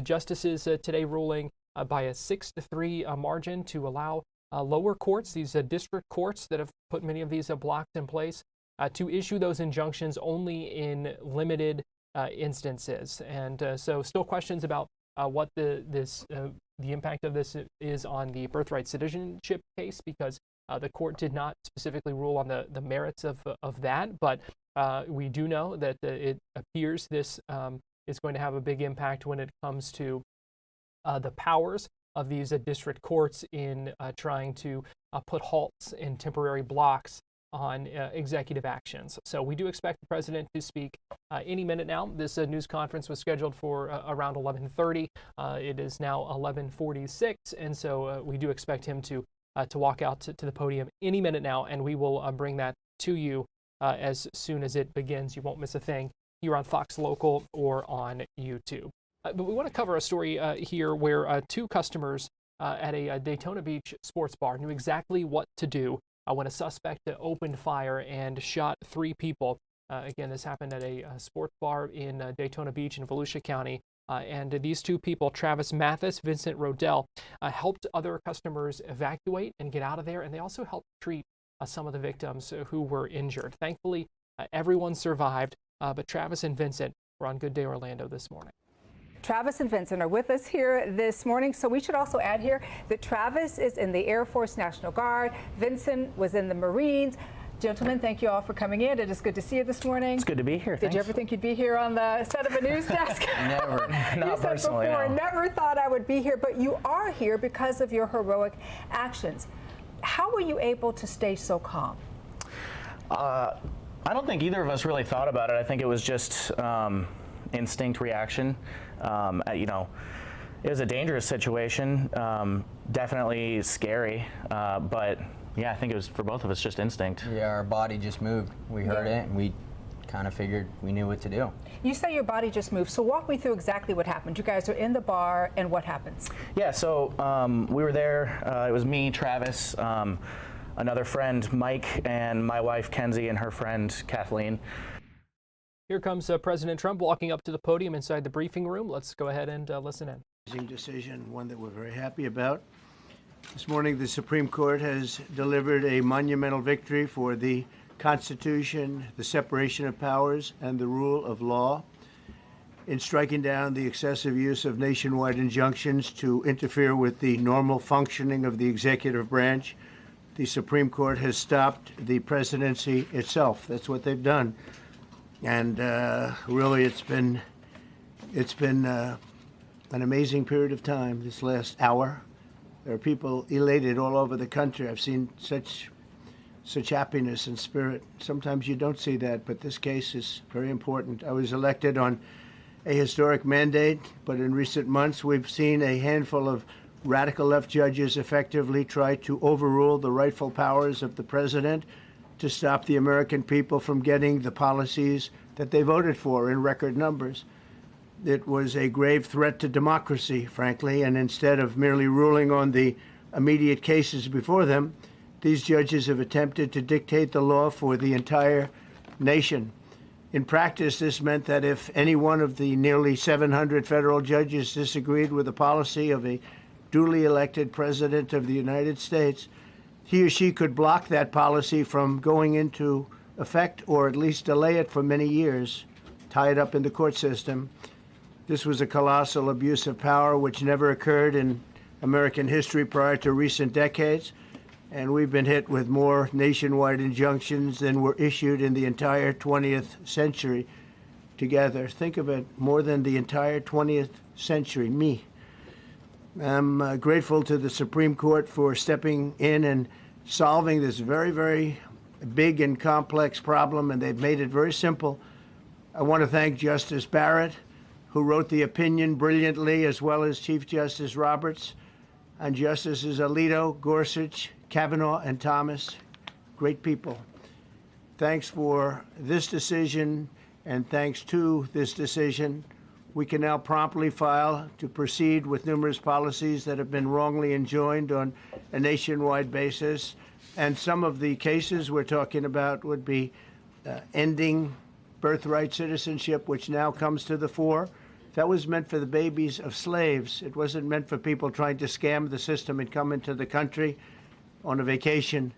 Justices today ruling by a 6-3 margin to allow lower courts, these district courts that have put many of these blocks in place, to issue those injunctions only in limited instances. And so still questions about what the impact of this is on the birthright citizenship case, because the court did not specifically rule on the merits of that, but we do know that it appears this is going to have a big impact when it comes to the powers of these district courts in trying to put halts and temporary blocks on executive actions. So we do expect the president to speak any minute now. This news conference was scheduled for around 11:30. It is now 11:46, and so we do expect him to walk out to the podium any minute now, and we will bring that to you as soon as it begins. You won't miss a thing here on Fox Local or on YouTube. But we want to cover a story here where two customers at a Daytona Beach sports bar knew exactly what to do when a suspect opened fire and shot 3 people. Again, this happened at a sports bar in Daytona Beach in Volusia County. And these 2 people, Travis Mathis, Vincent Rodell, helped other customers evacuate and get out of there. And they also helped treat some of the victims who were injured. Thankfully, everyone survived. But Travis and Vincent were on Good Day Orlando this morning. Travis and Vincent are with us here this morning. So we should also add here that Travis is in the Air Force National Guard. Vincent was in the Marines. Gentlemen, thank you all for coming in. It is good to see you this morning. It's good to be here. Did you ever think you'd be here on the set of a news desk? Never. Not you said personally, before, no. never thought I would be here, but you are here because of your heroic actions. How were you able to stay so calm? I don't think either of us really thought about it. I think it was just instinct reaction. You know, it was a dangerous situation, definitely scary, but yeah, I think it was for both of us just instinct. Yeah, our body just moved. We heard it, and we kind of figured we knew what to do. You say your body just moved, so walk me through exactly what happened. You guys are in the bar, and what happens? Yeah, so we were there. It was me, Travis, another friend, Mike, and my wife, Kenzie, and her friend, Kathleen. Here comes President Trump walking up to the podium inside the briefing room. Let's go ahead and listen in. Decision, one that we're very happy about. This morning, the Supreme Court has delivered a monumental victory for the Constitution, the separation of powers, and the rule of law in striking down the excessive use of nationwide injunctions to interfere with the normal functioning of the executive branch. The Supreme Court has stopped the presidency itself. That's what they've done. And really, it's been an amazing period of time this last hour. There are people elated all over the country. I've seen such happiness and spirit. Sometimes you don't see that, but this case is very important. I was elected on a historic mandate, but in recent months we've seen a handful of radical left judges effectively try to overrule the rightful powers of the president to stop the American people from getting the policies that they voted for in record numbers. It was a grave threat to democracy, frankly, and instead of merely ruling on the immediate cases before them, these judges have attempted to dictate the law for the entire nation. In practice, this meant that if any one of the nearly 700 federal judges disagreed with the policy of a duly elected president of the United States, he or she could block that policy from going into effect or at least delay it for many years, tie it up in the court system. This was a colossal abuse of power which never occurred in American history prior to recent decades, and we've been hit with more nationwide injunctions than were issued in the entire 20th century together. Think of it, more than the entire 20th century, me. I'm grateful to the Supreme Court for stepping in and solving this very, very a big and complex problem, and they've made it very simple. I want to thank Justice Barrett, who wrote the opinion brilliantly, as well as Chief Justice Roberts, and Justices Alito, Gorsuch, Kavanaugh, and Thomas. Great people. Thanks for this decision, and thanks to this decision, we can now promptly file to proceed with numerous policies that have been wrongly enjoined on a nationwide basis. And some of the cases we're talking about would be ending birthright citizenship, which now comes to the fore. That was meant for the babies of slaves. It wasn't meant for people trying to scam the system and come into the country on a vacation.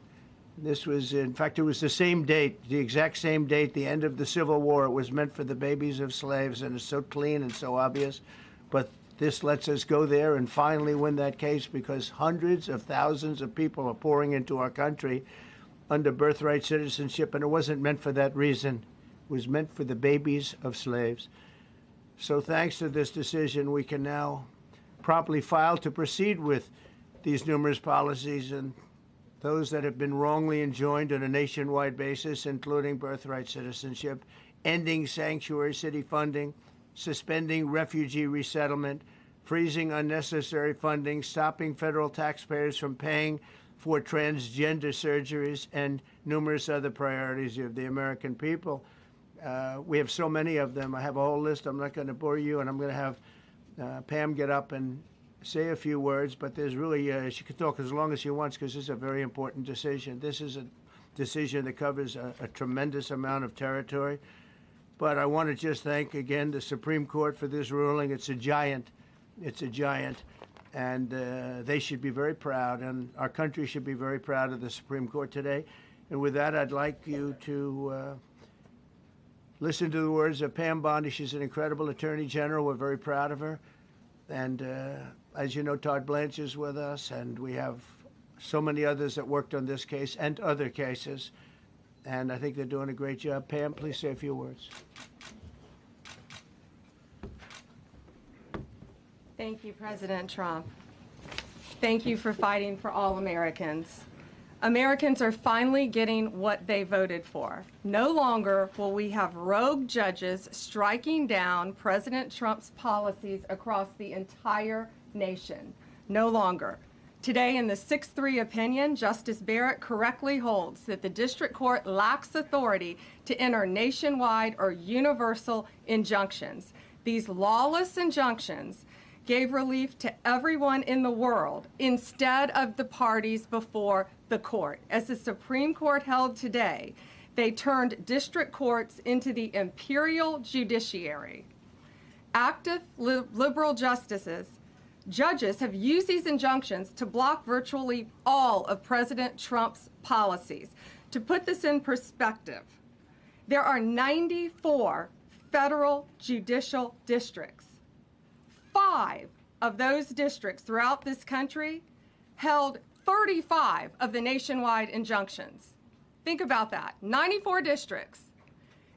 This was, in fact, it was the same date, the exact same date, the end of the Civil War. It was meant for the babies of slaves, and it's so clean and so obvious. But this lets us go there and finally win that case, because hundreds of thousands of people are pouring into our country under birthright citizenship, and it wasn't meant for that reason. It was meant for the babies of slaves. So thanks to this decision, we can now promptly file to proceed with these numerous policies, and those that have been wrongly enjoined on a nationwide basis, including birthright citizenship, ending sanctuary city funding, suspending refugee resettlement, freezing unnecessary funding, stopping federal taxpayers from paying for transgender surgeries, and numerous other priorities of the American people. We have so many of them. I have a whole list. I'm not going to bore you, and I'm going to have Pam get up and say a few words, but there's really, she can talk as long as she wants, because this is a very important decision. This is a decision that covers a tremendous amount of territory. But I want to just thank again the Supreme Court for this ruling. It's a giant. It's a giant. And they should be very proud, and our country should be very proud of the Supreme Court today. And with that, I'd like you to listen to the words of Pam Bondi. She's an incredible Attorney General. We're very proud of her. And as you know, Todd Blanche is with us, and we have so many others that worked on this case and other cases. And I think they're doing a great job. Pam, please say a few words. Thank you, President Trump. Thank you for fighting for all Americans. Americans are finally getting what they voted for. No longer will we have rogue judges striking down President Trump's policies across the entire nation. No longer. Today, in the 6-3 opinion, Justice Barrett correctly holds that the district court lacks authority to enter nationwide or universal injunctions. These lawless injunctions gave relief to everyone in the world instead of the parties before the court. As the Supreme Court held today, they turned district courts into the imperial judiciary. Active liberal judges have used these injunctions to block virtually all of President Trump's policies. To put this in perspective, there are 94 federal judicial districts. 5 of those districts throughout this country held 35 of the nationwide injunctions. Think about that. 94 districts,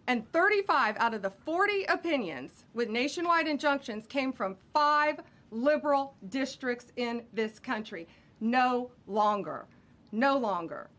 and 35 out of the 40 opinions with nationwide injunctions came from 5 liberal districts in this country. No longer. No longer.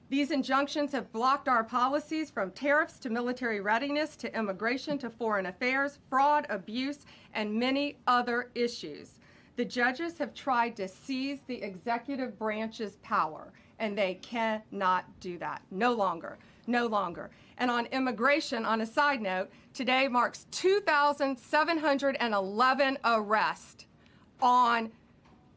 These injunctions have blocked our policies, from tariffs to military readiness to immigration to foreign affairs, fraud, abuse, and many other issues. The judges have tried to seize the executive branch's power, and they cannot do that. No longer. No longer. And on immigration, on a side note, today marks 2,711 arrests on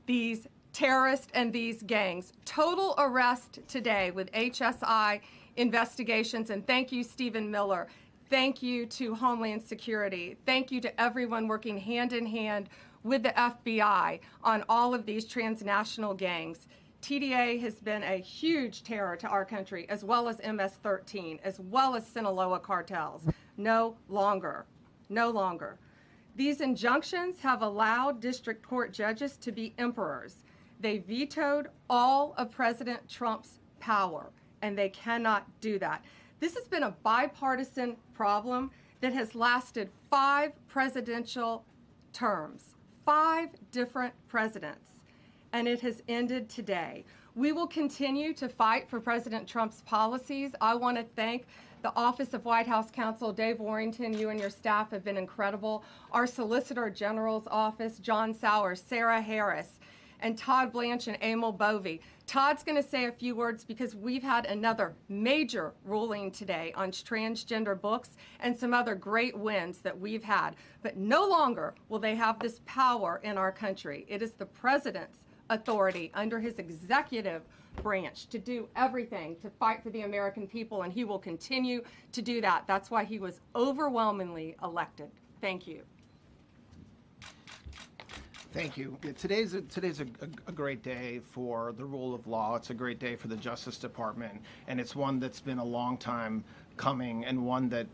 these terrorists and these gangs. Total arrest today with HSI investigations. And thank you, Stephen Miller. Thank you to Homeland Security. Thank you to everyone working hand in hand with the FBI on all of these transnational gangs. TDA has been a huge terror to our country, as well as MS-13, as well as Sinaloa cartels. No longer. No longer. These injunctions have allowed district court judges to be emperors. They vetoed all of President Trump's power, and they cannot do that. This has been a bipartisan problem that has lasted 5 presidential terms, 5 different presidents, and it has ended today. We will continue to fight for President Trump's policies. I want to thank the Office of White House Counsel, Dave Warrington. You and your staff have been incredible. Our Solicitor General's office, John Sowers, Sarah Harris, and Todd Blanche and Emil Bovey. Todd's going to say a few words because we've had another major ruling today on transgender books and some other great wins that we've had. But no longer will they have this power in our country. It is the president's authority under his executive branch to do everything to fight for the American people, and he will continue to do that. That's why he was overwhelmingly elected. Thank you. Thank you. Yeah, today's a great day for the rule of law. It's a great day for the Justice Department, and it's one that's been a long time coming, and one that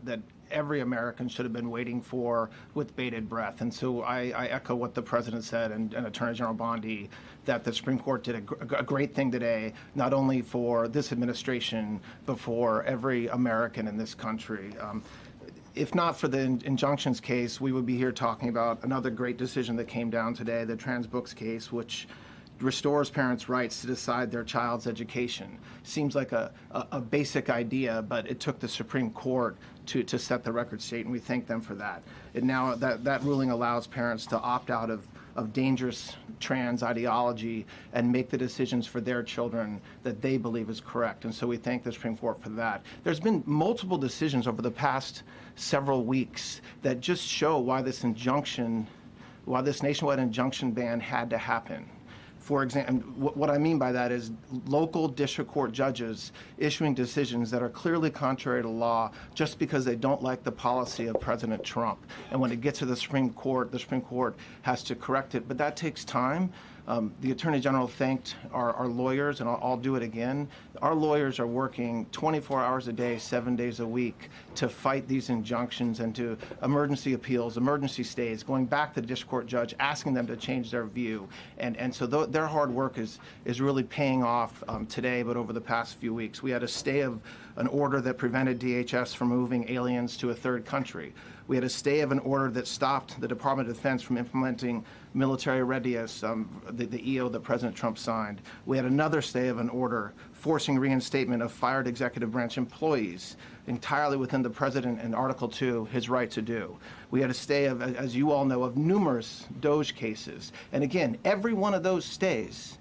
every American should have been waiting for with bated breath. And so I echo what the President said and Attorney General Bondi, that the Supreme Court did a great thing today, not only for this administration, but for every American in this country. If not for the injunctions case, we would be here talking about another great decision that came down today, the trans books case, which restores parents' rights to decide their child's education. Seems like a basic idea, but it took the Supreme Court to set the record straight, and we thank them for that. And now that ruling allows parents to opt out of dangerous trans ideology and make the decisions for their children that they believe is correct. And so we thank the Supreme Court for that. There's been multiple decisions over the past several weeks that just show why this nationwide injunction ban had to happen. For example, what I mean by that is local district court judges issuing decisions that are clearly contrary to law just because they don't like the policy of President Trump. And when it gets to the Supreme Court has to correct it. But that takes time. The Attorney General thanked our lawyers, and I'll do it again. Our lawyers are working 24 hours a day, 7 days a week to fight these injunctions and to emergency appeals, emergency stays, going back to the district court judge, asking them to change their view. And so their hard work is really paying off today, but over the past few weeks. We had a stay of an order that prevented DHS from moving aliens to a third country. We had a stay of an order that stopped the Department of Defense from implementing military readiness, the EO that President Trump signed. We had another stay of an order forcing reinstatement of fired executive branch employees, entirely within the President in Article 2, his right to do. We had a stay of, as you all know, of numerous DOJ cases. And again, every one of those stays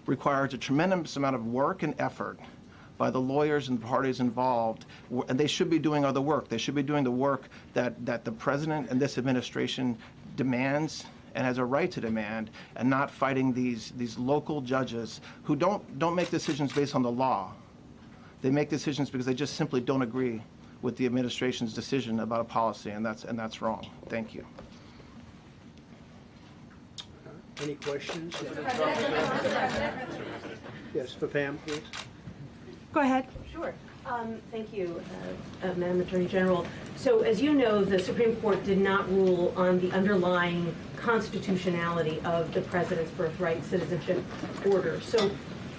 requires a tremendous amount of work and effort by the lawyers and the parties involved, and they should be doing other work. They should be doing the work that the President and this administration demands and has a right to demand, and not fighting these local judges who don't make decisions based on the law. They make decisions because they just simply don't agree with the administration's decision about a policy, and that's wrong. Thank you. Any questions? Yes, for Pam, please. Go ahead. Sure. Thank you, Madam Attorney General. So as you know, the Supreme Court did not rule on the underlying constitutionality of the President's birthright citizenship order. So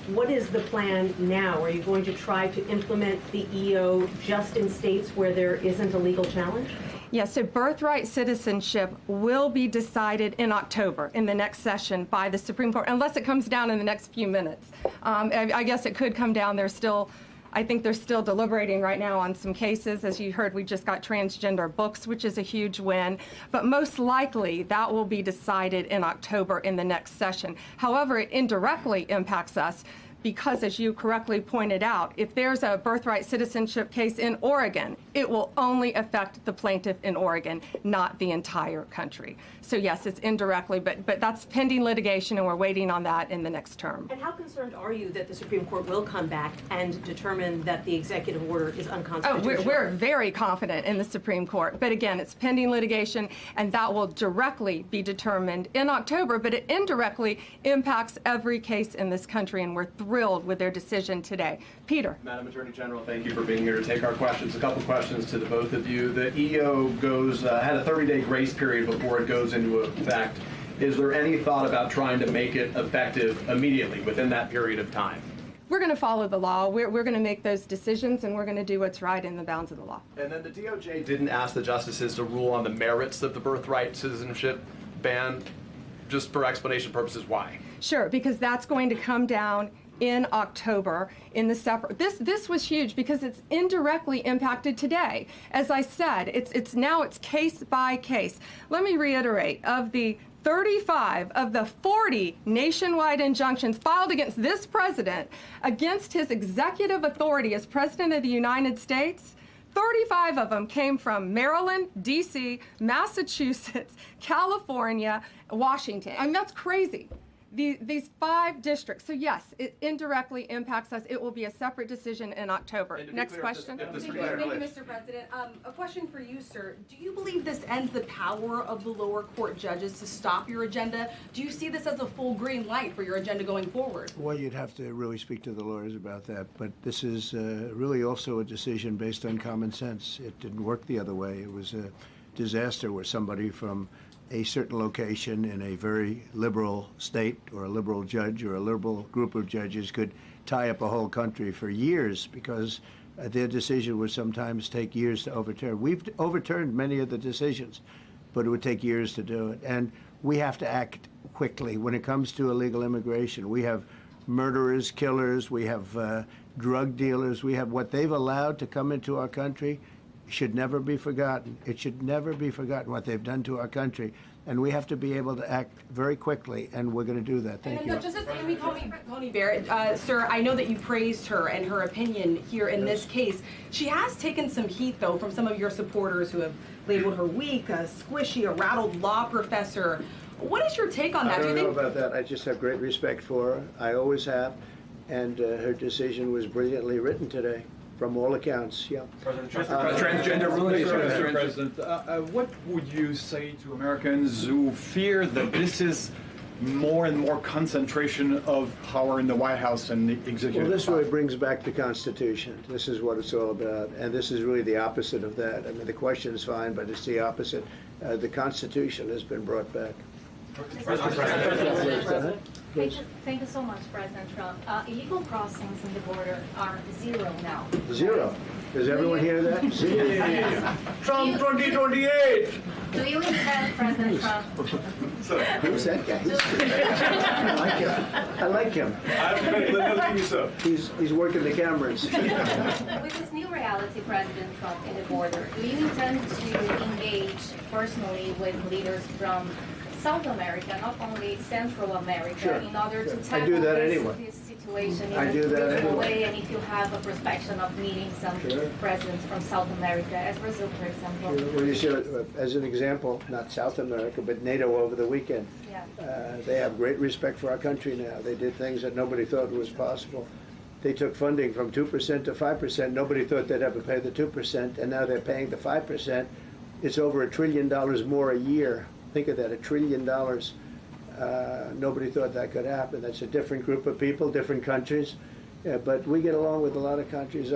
what is the plan now? Are you going to try to implement the EO just in states where there isn't a legal challenge? Yes, so birthright citizenship will be decided in October in the next session by the Supreme Court, unless it comes down in the next few minutes. I guess it could come down. I think they're still deliberating right now on some cases. As you heard, we just got transgender books, which is a huge win. But most likely, that will be decided in October in the next session. However, it indirectly impacts us because, as you correctly pointed out, if there's a birthright citizenship case in Oregon, it will only affect the plaintiff in Oregon, not the entire country. So yes, it's indirectly, but that's pending litigation, and we're waiting on that in the next term. And how concerned are you that the Supreme Court will come back and determine that the executive order is unconstitutional? Oh, we're very confident in the Supreme Court. But again, it's pending litigation, and that will directly be determined in October, but it indirectly impacts every case in this country, and we're thrilled with their decision today. Peter. Madam Attorney General, thank you for being here to take our questions. A couple questions to the both of you. The EO had a 30-day grace period before it goes into effect. Is there any thought about trying to make it effective immediately within that period of time? We're going to follow the law. We're going to make those decisions, and we're going to do what's right in the bounds of the law. And then the DOJ didn't ask the justices to rule on the merits of the birthright citizenship ban. Just for explanation purposes, why? Sure, because that's going to come down in October in the separate. This was huge because it's indirectly impacted today. As I said, it's case by case. Let me reiterate, of the 35 of the 40 nationwide injunctions filed against this president, against his executive authority as president of the United States, 35 of them came from Maryland, D.C., Massachusetts, California, Washington. I mean, that's crazy. These 5 districts. So yes, it indirectly impacts us. It will be a separate decision in October. Next question. Thank you, Mr. President. A question for you, sir. Do you believe this ends the power of the lower court judges to stop your agenda? Do you see this as a full green light for your agenda going forward? Well, you'd have to really speak to the lawyers about that. But this is really also a decision based on common sense. It didn't work the other way. It was a disaster where somebody from a certain location in a very liberal state or a liberal judge or a liberal group of judges could tie up a whole country for years because their decision would sometimes take years to overturn. We've overturned many of the decisions, but it would take years to do it. And we have to act quickly when it comes to illegal immigration. We have murderers, killers, we have drug dealers, we have what they've allowed to come into our country. Should never be forgotten. It should never be forgotten what they've done to our country. And we have to be able to act very quickly, and we're going to do that. Thank you. Justice Amy Coney Barrett, sir, I know that you praised her and her opinion here in this case. She has taken some heat, though, from some of your supporters who have labeled her weak, a squishy, a rattled law professor. What is your take on that? I don't know about that. I just have great respect for her. I always have. And her decision was brilliantly written today. From all accounts, yeah. Transgender rulings, Mr. President. What would you say to Americans who fear that this is more and more concentration of power in the White House and the executive? Well, this really brings back the Constitution. This is what it's all about, and this is really the opposite of that. I mean, the question is fine, but it's the opposite. The Constitution has been brought back. Thank you so much, President Trump. Illegal crossings in the border are 0 now. 0. Does everyone hear that? 0. Trump 2028. Do you intend, President Trump? Who's that guy? I like him. He's working the cameras. With this new reality, President Trump, in the border, do you intend to engage personally with leaders from South America, not only Central America, in order to tackle this situation in a different way, and if you have a perspective of meeting some presidents from South America, as Brazil, for example? Well, you see, as an example, not South America, but NATO over the weekend. They have great respect for our country now. They did things that nobody thought was possible. They took funding from 2% to 5%. Nobody thought they'd ever pay the 2%, and now they're paying the 5%. It's over $1 trillion more a year. Think of that, $1 trillion. Nobody thought that could happen. That's a different group of people, different countries. But we get along with a lot of countries.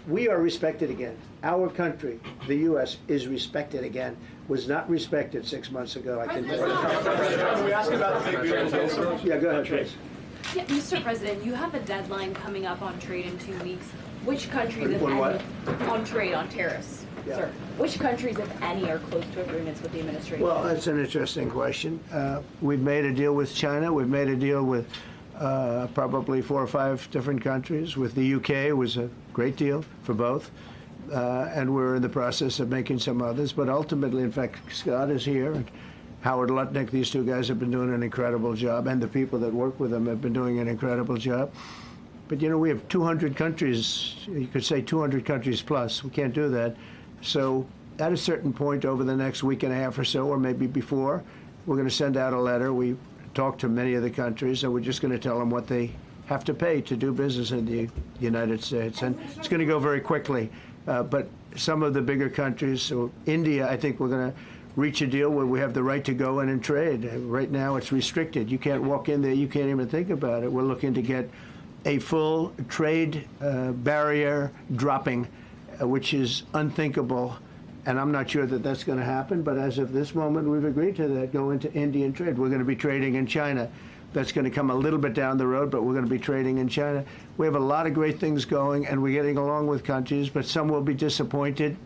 We are respected again. Our country, the U.S., is respected again. Was not respected 6 months ago, I can tell you. Can we ask about the big beautiful? Yeah, go ahead, please. Yeah, Mr. President, you have a deadline coming up on trade in 2 weeks. Which countries, if any, on trade, on tariffs, sir, which countries, if any, are close to agreements with the administration? Well, that's an interesting question. We've made a deal with China. We've made a deal with probably 4 or 5 different countries. With the UK, it was a great deal for both. And we're in the process of making some others. But ultimately, in fact, Scott is here. And Howard Lutnick, these 2 guys have been doing an incredible job. And the people that work with them have been doing an incredible job. But, you know, we have 200 countries. You could say 200 countries plus. We can't do that. So at a certain point over the next week and a half or so, or maybe before, we're going to send out a letter. We talked to many of the countries, and we're just going to tell them what they have to pay to do business in the United States. And it's going to go very quickly. But some of the bigger countries, so India, I think we're going to reach a deal where we have the right to go in and trade. Right now it's restricted. You can't walk in there. You can't even think about it. We're looking to get a full trade barrier dropping, which is unthinkable. And I'm not sure that that's going to happen. But as of this moment, we've agreed to that, go into Indian trade. We're going to be trading in China. That's going to come a little bit down the road, but we're going to be trading in China. We have a lot of great things going, and we're getting along with countries, but some will be disappointed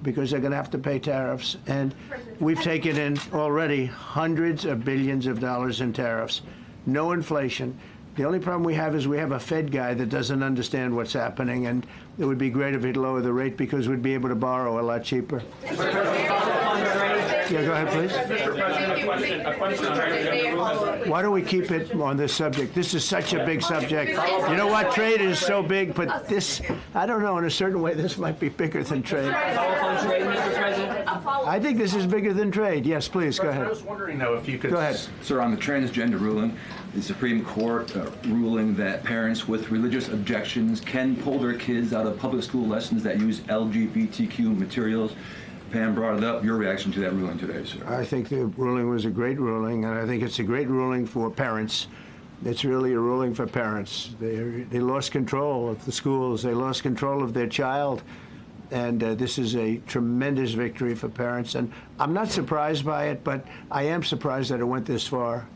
because they're going to have to pay tariffs. And we've taken in already hundreds of billions of dollars in tariffs. No inflation. The only problem we have is we have a Fed guy that doesn't understand what's happening, and it would be great if he'd lower the rate because we'd be able to borrow a lot cheaper. Yeah, go ahead, please. Why don't we keep it on this subject? This is such a big subject. You know what? Trade is so big, but this, I don't know, in a certain way, this might be bigger than trade. I think this is bigger than trade. Yes, please, go ahead. I was wondering, though, if you could... Go ahead. Sir, on the transgender ruling, the Supreme Court ruling that parents with religious objections can pull their kids out of public school lessons that use LGBTQ materials. Pam brought it up. Your reaction to that ruling today, sir? I think the ruling was a great ruling, and I think it's a great ruling for parents. It's really a ruling for parents. They lost control of the schools. They lost control of their child. And this is a tremendous victory for parents. And I'm not surprised by it, but I am surprised that it went this far.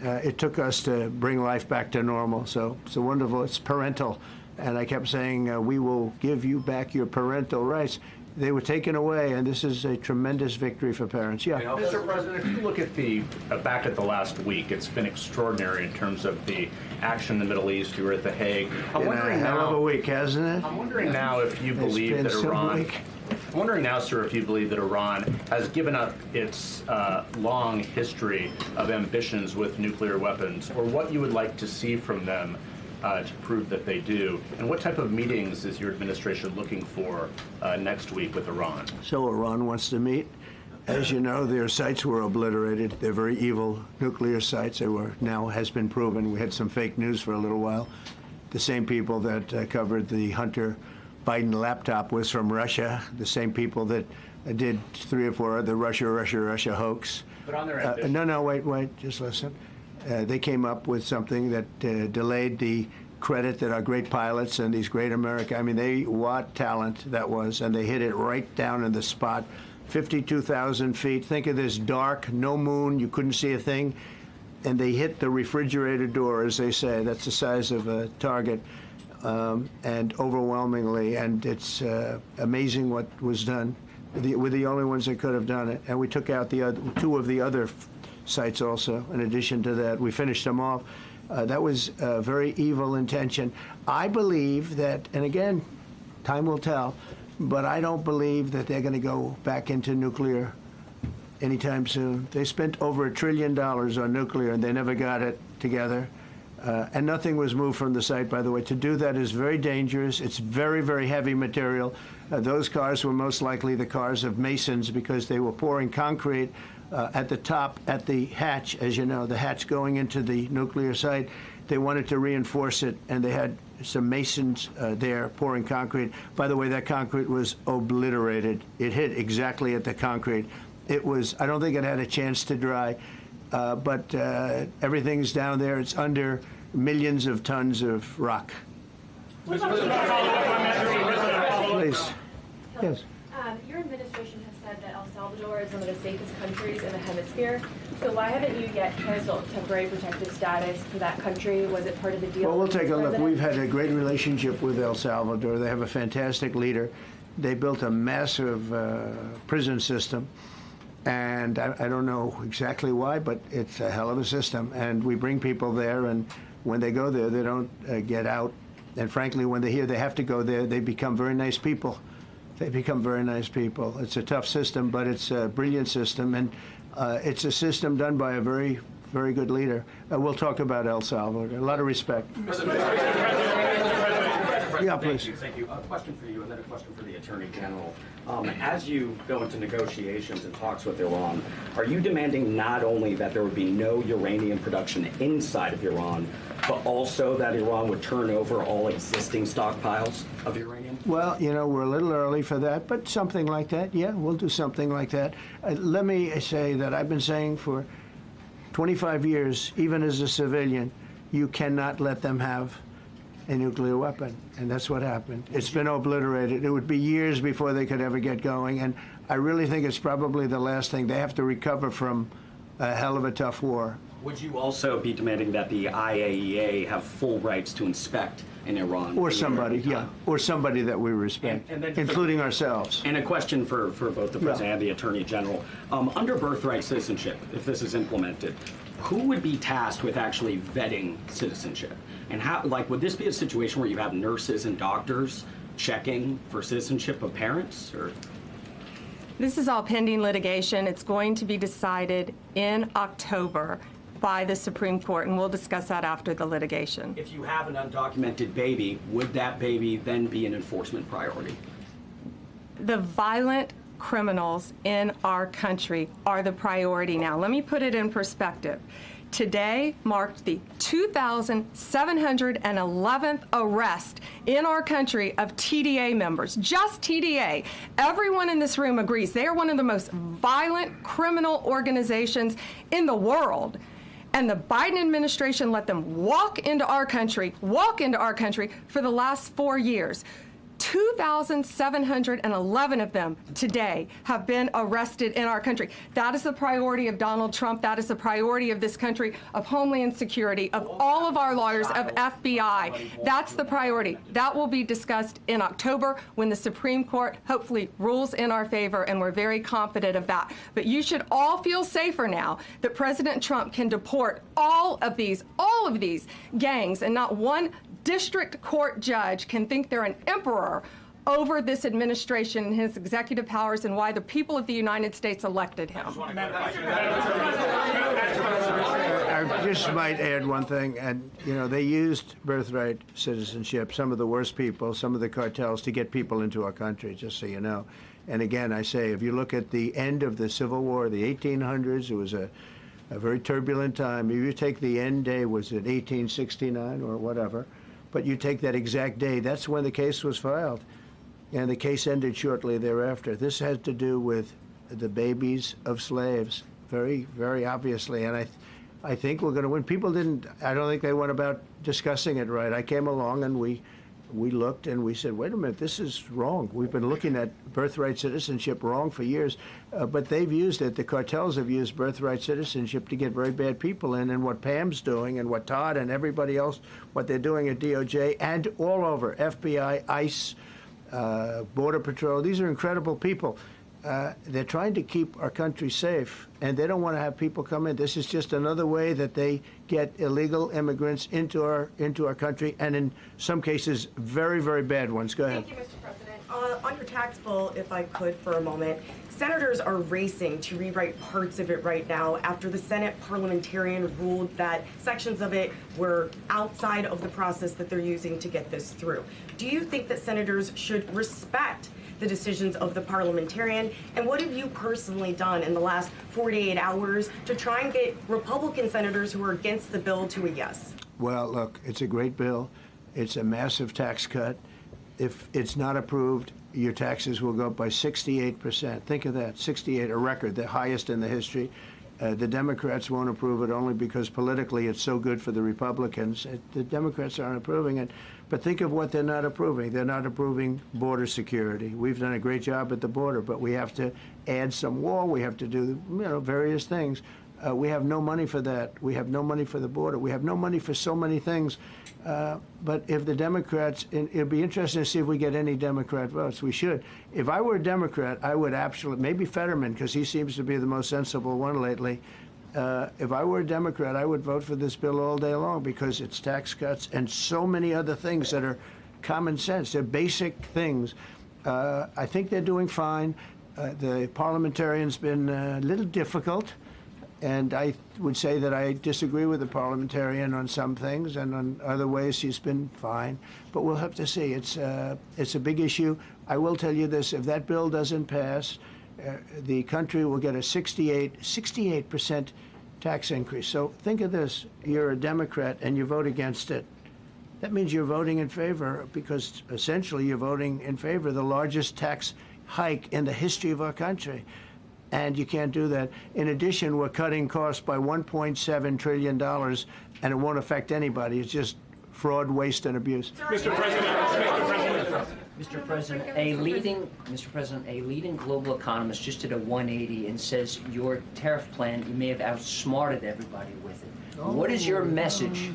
It took us to bring life back to normal. So it's wonderful. It's parental. And I kept saying, we will give you back your parental rights. They were taken away, and this is a tremendous victory for parents. Yeah. Mr. President, if you look at the back at the last week, it's been extraordinary in terms of the action in the Middle East. You were at The Hague. I'm wondering hell of a week, hasn't it? I'm wondering now if you believe that Iran. I'm wondering now, sir, if you believe that Iran has given up its long history of ambitions with nuclear weapons, or what you would like to see from them to prove that they do, and what type of meetings is your administration looking for next week with Iran? So Iran wants to meet. As you know, their sites were obliterated. They're very evil nuclear sites. They were, now has been proven. We had some fake news for a little while. The same people that covered the Hunter Biden laptop was from Russia. The same people that did 3 or 4 other Russia hoax. But on their ambition. No, wait, just listen. They came up with something that delayed the credit that our great pilots and these great what talent that was, and they hit it right down in the spot. 52,000 feet. Think of this dark, no moon, you couldn't see a thing, and they hit the refrigerator door, as they say. That's the size of a target, and overwhelmingly, and it's amazing what was done. We're the only ones that could have done it, and we took out the 2 of the other sites also. In addition to that, we finished them off. That was a very evil intention. I believe that, and again, time will tell, but I don't believe that they're going to go back into nuclear anytime soon. They spent over $1 trillion on nuclear, and they never got it together. And nothing was moved from the site, by the way. To do that is very dangerous. It's very, very heavy material. Those cars were most likely the cars of masons because they were pouring concrete at the top, at the hatch, as you know, the hatch going into the nuclear site. They wanted to reinforce it, and they had some masons there pouring concrete. By the way, that concrete was obliterated. It hit exactly at the concrete. It was, I don't think it had a chance to dry, but everything's down there. It's under millions of tons of rock. Please. Yes. Your administration has said that El Salvador is one of the safest countries in the hemisphere. So why haven't you yet canceled temporary protective status for that country? Was it part of the deal? Well, we'll take a look. We've had a great relationship with El Salvador. They have a fantastic leader. They built a massive prison system. And I don't know exactly why, but it's a hell of a system. And we bring people there, and when they go there, they don't get out. And frankly, when they hear they have to go there, they become very nice people. They become very nice people. It's a tough system, but it's a brilliant system, and it's a system done by a very, very good leader. We'll talk about El Salvador. A lot of respect. Yeah, please. Thank you. A question for you, and then a question for the Attorney General. As you go into negotiations and talks with Iran, are you demanding not only that there would be no uranium production inside of Iran, but also that Iran would turn over all existing stockpiles of uranium? Well, you know, we're a little early for that, but something like that, yeah, we'll do something like that. Let me say that I've been saying for 25 years, even as a civilian, you cannot let them have a nuclear weapon, and that's what happened. It's been obliterated. It would be years before they could ever get going, and I really think it's probably the last thing. They have to recover from a hell of a tough war. Would you also be demanding that the IAEA have full rights to inspect in Iran? Or somebody, yeah, or somebody that we respect, And then including ourselves. And a question for both the President and the Attorney General. Under birthright citizenship, if this is implemented, who would be tasked with actually vetting citizenship? And how, like, would this be a situation where you have nurses and doctors checking for citizenship of parents, or? This is all pending litigation. It's going to be decided in October by the Supreme Court, and we'll discuss that after the litigation. If you have an undocumented baby, would that baby then be an enforcement priority? The violent criminals in our country are the priority now. Let me put it in perspective. Today marked the 2,711th arrest in our country of TDA members, just TDA. Everyone in this room agrees they are one of the most violent criminal organizations in the world. And the Biden administration let them walk into our country for the last 4 years. 2,711 of them today have been arrested in our country. That is the priority of Donald Trump. That is the priority of this country, of Homeland Security, of all of our lawyers, of FBI. That's the priority. That will be discussed in October when the Supreme Court hopefully rules in our favor, and we're very confident of that. But you should all feel safer now that President Trump can deport all of these gangs, and not one district court judge can think they're an emperor over this administration and his executive powers, and why the people of the United States elected him. I just might add one thing, and they used birthright citizenship, some of the worst people, some of the cartels, to get people into our country, just so you know. And again, I say, if you look at the end of the Civil War, the 1800s, it was a very turbulent time. If you take the end day, was it 1869 or whatever? But you take that exact day, that's when the case was filed. And the case ended shortly thereafter. This has to do with the babies of slaves, very, very obviously. And I think we're going to win. People I don't think they went about discussing it right. I came along and we looked and we said, wait a minute, this is wrong. We've been looking at birthright citizenship wrong for years, but they've used it. The cartels have used birthright citizenship to get very bad people in, and what Pam's doing and what Todd and everybody else, what they're doing at DOJ and all over, FBI, ICE, Border Patrol, these are incredible people. They're trying to keep our country safe, and they don't want to have people come in. This is just another way that they get illegal immigrants into our country, and in some cases, very, very bad ones. Go ahead. Thank you, Mr. President. On your tax bill, if I could for a moment, senators are racing to rewrite parts of it right now after the Senate parliamentarian ruled that sections of it were outside of the process that they're using to get this through. Do you think that senators should respect the decisions of the parliamentarian? And what have you personally done in the last 48 hours to try and get Republican senators who are against the bill to a yes? Well, look, it's a great bill. It's a massive tax cut. If it's not approved, your taxes will go up by 68%. Think of that, 68, a record, the highest in the history. The Democrats won't approve it only because politically it's so good for the Republicans. The Democrats aren't approving it. But think of what they're not approving. They're not approving border security. We've done a great job at the border, but we have to add some wall. We have to do various things. We have no money for that. We have no money for the border. We have no money for so many things. But if the Democrats, it'd be interesting to see if we get any Democrat votes. We should. If I were a Democrat, I would absolutely, maybe Fetterman, because he seems to be the most sensible one lately. If I were a Democrat, I would vote for this bill all day long because it's tax cuts and so many other things that are common sense. They're basic things. I think they're doing fine. The parliamentarian's been a little difficult. And I would say that I disagree with the parliamentarian on some things, and on other ways he's been fine. But we'll have to see. It's a big issue. I will tell you this: if that bill doesn't pass, the country will get a 68% tax increase. So think of this: you're a Democrat and you vote against it. That means you're voting in favor, because essentially you're voting in favor of the largest tax hike in the history of our country. And you can't do that. In addition, we're cutting costs by $1.7 trillion, and it won't affect anybody. It's just fraud, waste, and abuse. Mr. President. Mr. President, a leading global economist just did a 180 and says your tariff plan, you may have outsmarted everybody with it. What is your message?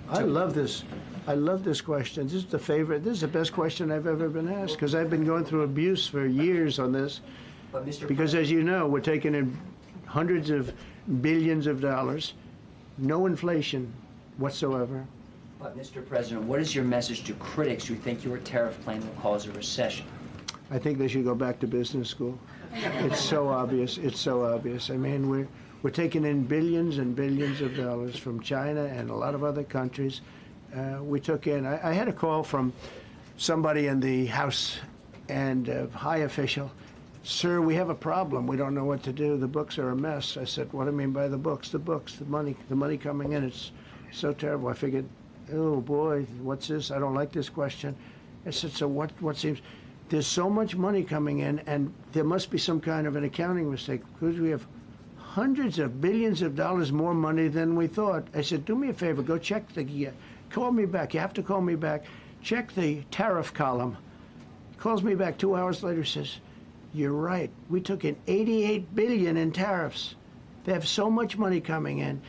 I love this. I love this question. This is the favorite. This is the best question I've ever been asked because I've been going through abuse for years on this. Because as you know, we're taking in hundreds of billions of dollars, no inflation whatsoever. But Mr. President, what is your message to critics who think your tariff plan will cause a recession? I think they should go back to business school. It's so obvious. It's so obvious. I mean, we're taking in billions and billions of dollars from China and a lot of other countries. We took in, I had a call from somebody in the House and a high official. Sir, we have a problem. We don't know what to do. The books are a mess. I said, what do you mean by the books? The books, the money coming in. It's so terrible. I figured, oh boy, what's this? I don't like this question. I said, so what seems, there's so much money coming in and there must be some kind of an accounting mistake because we have hundreds of billions of dollars more money than we thought. I said, do me a favor, go check call me back. You have to call me back. Check the tariff column. Calls me back 2 hours later, says, you're right. We took in $88 billion in tariffs. They have so much money coming in.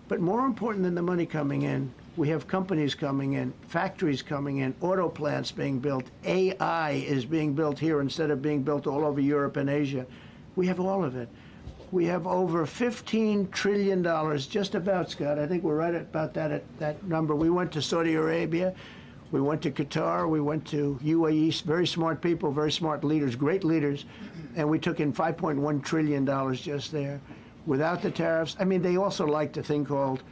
But more important than the money coming in, we have companies coming in, factories coming in, auto plants being built. AI is being built here instead of being built all over Europe and Asia. We have all of it. We have over $15 trillion, just about, Scott. I think we're right about that number. We went to Saudi Arabia. We went to Qatar. We went to UAE. Very smart people, very smart leaders, great leaders. And we took in $5.1 trillion just there. Without the tariffs, I mean, they also liked a thing called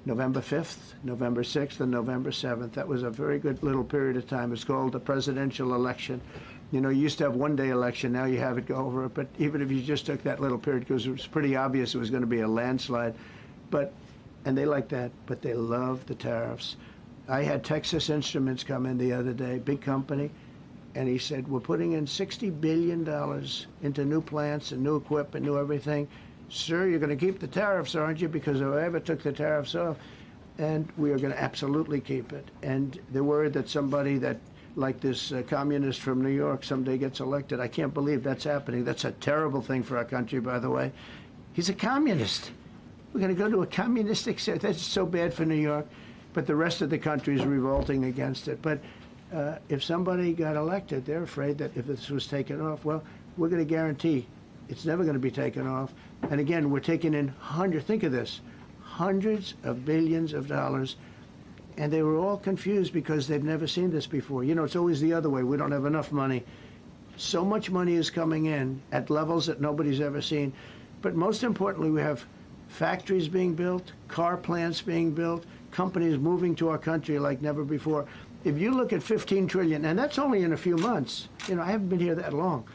November 5th, November 6th, and November 7th. That was a very good little period of time. It's called the presidential election. You know, you used to have one-day election. Now you have it go over it. But even if you just took that little period, because it was pretty obvious it was going to be a landslide. And they like that, but they love the tariffs. I had Texas Instruments come in the other day, big company, and he said, we're putting in $60 billion into new plants and new equipment, new everything. Sir, you're going to keep the tariffs, aren't you? Because if I ever took the tariffs off, and we are going to absolutely keep it. And they're worried that somebody that, like this communist from New York, someday gets elected. I can't believe that's happening. That's a terrible thing for our country, by the way. He's a communist. We're going to go to a communistic state. That's so bad for New York. But the rest of the country is revolting against it. But if somebody got elected, they're afraid that if this was taken off, well, we're going to guarantee it's never going to be taken off. And again, we're taking in think of this, hundreds of billions of dollars. And they were all confused because they've never seen this before. You know, it's always the other way. We don't have enough money. So much money is coming in at levels that nobody's ever seen. But most importantly, we have factories being built, car plants being built, companies moving to our country like never before. If you look at 15 trillion, and that's only in a few months. You know, I haven't been here that long.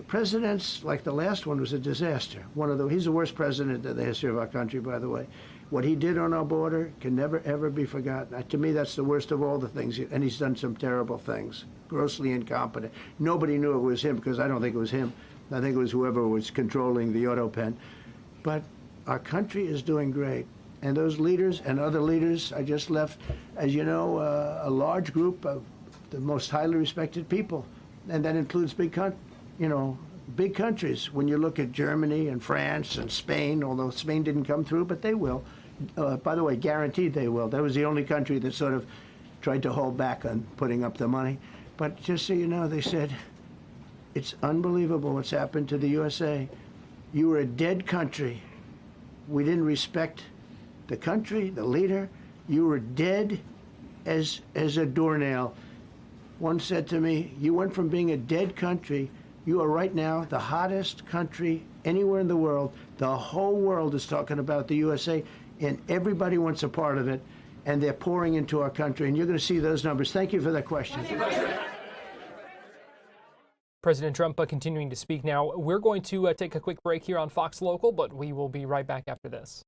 Presidents, like the last one, was a disaster. He's the worst president in the history of our country, by the way. What he did on our border can never, ever be forgotten. To me, that's the worst of all the things. And he's done some terrible things, grossly incompetent. Nobody knew it was him because I don't think it was him. I think it was whoever was controlling the auto pen. But our country is doing great. And those leaders and other leaders, I just left, as you know, a large group of the most highly respected people. And that includes big countries. When you look at Germany and France and Spain, although Spain didn't come through, but they will. By the way, guaranteed they will. That was the only country that sort of tried to hold back on putting up the money. But just so you know, they said, it's unbelievable what's happened to the USA. You were a dead country. We didn't respect the country, the leader. You were dead as a doornail. One said to me, you went from being a dead country, you are right now the hottest country anywhere in the world. The whole world is talking about the USA, and everybody wants a part of it, and they're pouring into our country, and you're going to see those numbers. Thank you for that question. President Trump continuing to speak now. We're going to take a quick break here on Fox Local, but we will be right back after this.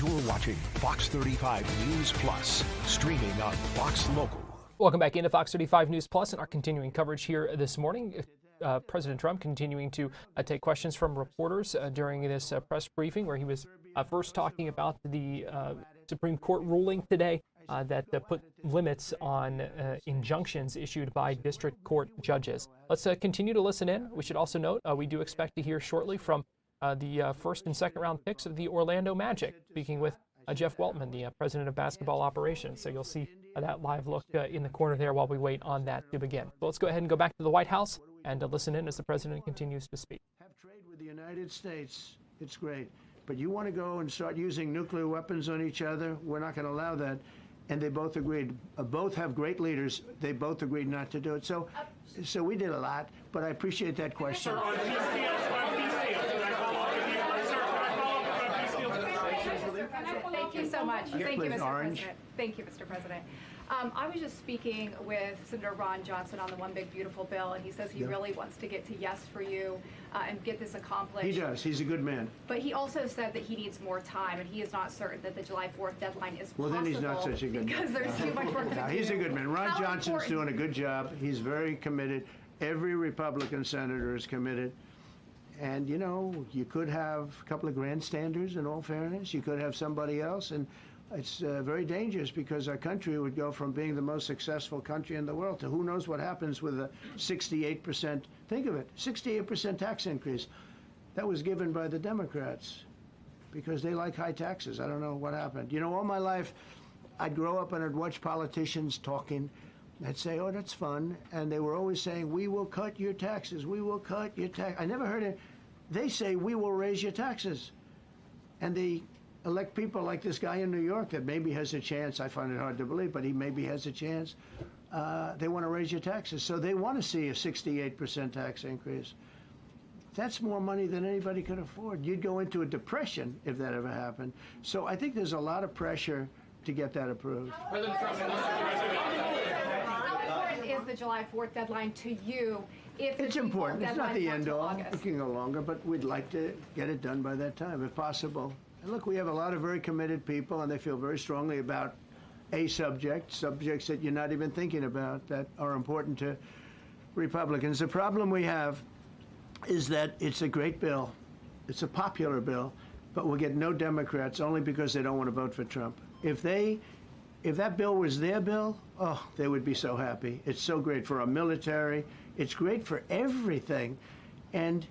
You're watching Fox 35 News Plus, streaming on Fox Local. Welcome back into Fox 35 News Plus and our continuing coverage here this morning. President Trump continuing to take questions from reporters during this press briefing, where he was first talking about the Supreme Court ruling today that put limits on injunctions issued by district court judges. Let's continue to listen in. We should also note we do expect to hear shortly from the first and second round picks of the Orlando Magic, speaking with Jeff Weltman, the president of basketball operations. So you'll see that live look in the corner there while we wait on that to begin. So let's go ahead and go back to the White House and listen in as the president continues to speak. Have trade with the United States. It's great. But you want to go and start using nuclear weapons on each other? We're not going to allow that. And they both agreed. Both have great leaders. They both agreed not to do it. So we did a lot, but I appreciate that question. Thank you so much. Thank you, Mr. Orange. President. Thank you, Mr. President. I was just speaking with Senator Ron Johnson on the One Big Beautiful Bill, and he says he really wants to get to yes for you and get this accomplished. He does. He's a good man. But he also said that he needs more time, and he is not certain that the July 4th deadline is possible. Well, then he's not such a good man. Because there's too much work to do. He's a good man. Ron Johnson's doing a good job. He's very committed. Every Republican senator is committed. And, you know, you could have a couple of grandstanders, in all fairness. You could have somebody else. And it's very dangerous because our country would go from being the most successful country in the world to who knows what happens with a 68%, think of it, 68% tax increase. That was given by the Democrats because they like high taxes. I don't know what happened. You know, all my life, I'd grow up and I'd watch politicians talking. I'd say, oh, that's fun. And they were always saying, we will cut your taxes. We will cut your tax. I never heard it. They say, we will raise your taxes. And they elect people like this guy in New York that maybe has a chance. I find it hard to believe, but he maybe has a chance. They want to raise your taxes. So they want to see a 68% tax increase. That's more money than anybody could afford. You'd go into a depression if that ever happened. So I think there's a lot of pressure to get that approved. How important is the July 4th deadline to you? If it's important. It's not the end all. It can go longer, but we'd like to get it done by that time, if possible. And look, we have a lot of very committed people, and they feel very strongly about a subjects that you're not even thinking about that are important to Republicans. The problem we have is that it's a great bill. It's a popular bill, but we'll get no Democrats only because they don't want to vote for Trump. If that bill was their bill, oh, they would be so happy. It's so great for our military. It's great for everything. And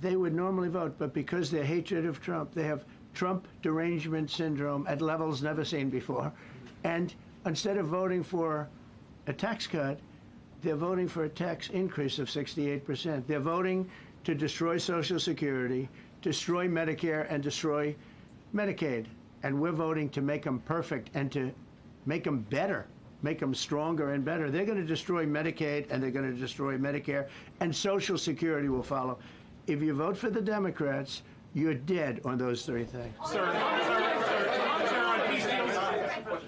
they would normally vote, but because their hatred of Trump, they have Trump derangement syndrome at levels never seen before. And instead of voting for a tax cut, they're voting for a tax increase of 68%. They're voting to destroy Social Security, destroy Medicare, and destroy Medicaid. And we're voting to make them perfect and to make them better, make them stronger and better. They're going to destroy Medicaid, and they're going to destroy Medicare, and Social Security will follow. If you vote for the Democrats, you're dead on those three things.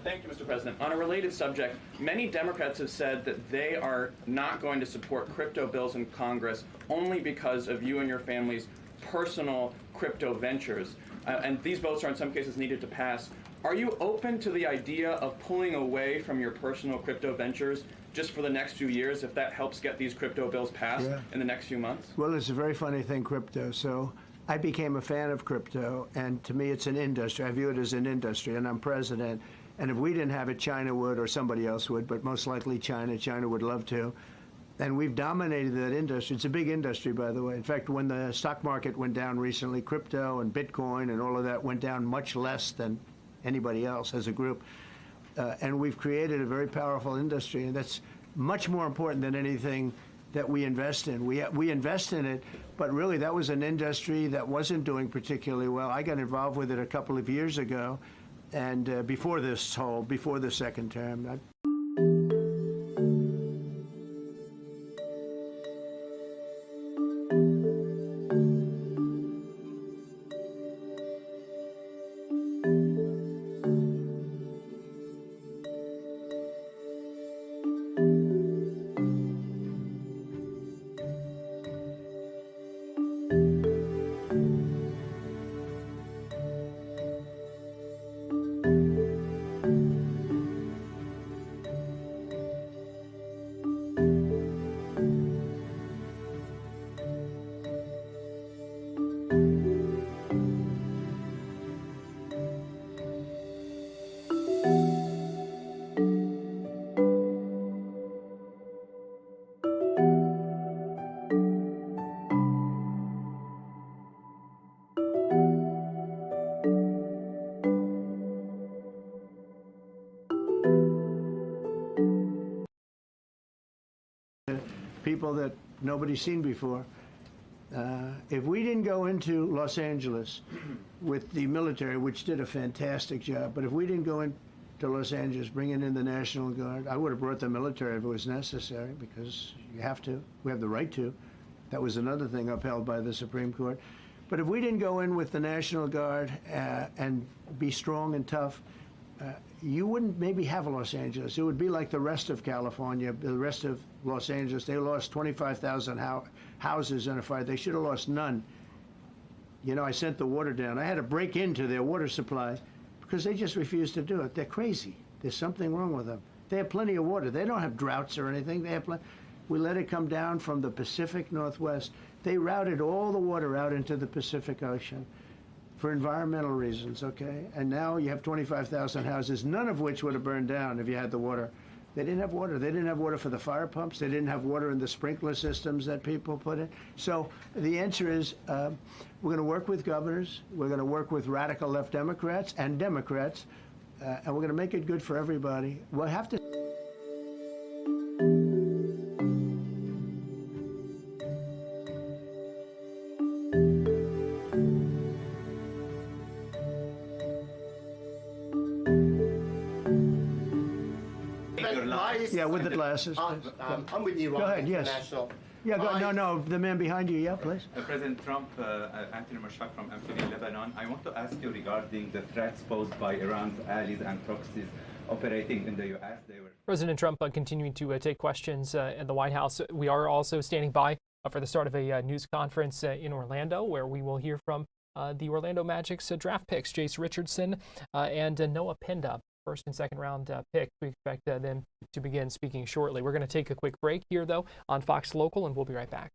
Thank you, Mr. President. On a related subject, many Democrats have said that they are not going to support crypto bills in Congress only because of you and your family's personal crypto ventures. And these votes are in some cases needed to pass. Are you open to the idea of pulling away from your personal crypto ventures just for the next few years if that helps get these crypto bills passed in the next few months? Well, it's a very funny thing, crypto. So I became a fan of crypto, and to me it's an industry. I view it as an industry, and I'm president. And if we didn't have it, China would, or somebody else would, but most likely China. China would love to. And we've dominated that industry. It's a big industry, by the way. In fact, when the stock market went down recently, crypto and Bitcoin and all of that went down much less than anybody else as a group. And we've created a very powerful industry, and that's much more important than anything that we invest in. We invest in it, but really that was an industry that wasn't doing particularly well. I got involved with it a couple of years ago, and before the second term. people that nobody's seen before. If we didn't go into Los Angeles with the military, which did a fantastic job, but if we didn't go into Los Angeles bringing in the National Guard, I would have brought the military if it was necessary, because you have to. We have the right to. That was another thing upheld by the Supreme Court. But if we didn't go in with the National Guard and be strong and tough, you wouldn't maybe have Los Angeles. It would be like the rest of California, the rest of Los Angeles. They lost 25,000 houses in a fire. They should have lost none. You know, I sent the water down. I had to break into their water supply because they just refused to do it. They're crazy. There's something wrong with them. They have plenty of water. They don't have droughts or anything. They have plenty. We let it come down from the Pacific Northwest. They routed all the water out into the Pacific Ocean for environmental reasons, okay? And now you have 25,000 houses, none of which would have burned down if you had the water. They didn't have water. They didn't have water for the fire pumps. They didn't have water in the sprinkler systems that people put in. So the answer is we're going to work with governors. We're going to work with radical left Democrats and Democrats, and we're going to make it good for everybody. We'll have to. Yeah, with the glasses. I'm with you, Go ahead, yes. Yeah, no, the man behind you, yeah, please. President Trump, Anthony Mashak from Amphibian, Lebanon. I want to ask you regarding the threats posed by Iran's allies and proxies operating in the U.S. President Trump continuing to take questions in the White House. We are also standing by for the start of a news conference in Orlando, where we will hear from the Orlando Magic's draft picks, Jase Richardson and Noah Penda. First and second round picks. We expect them to begin speaking shortly. We're going to take a quick break here, though, on Fox Local, and we'll be right back.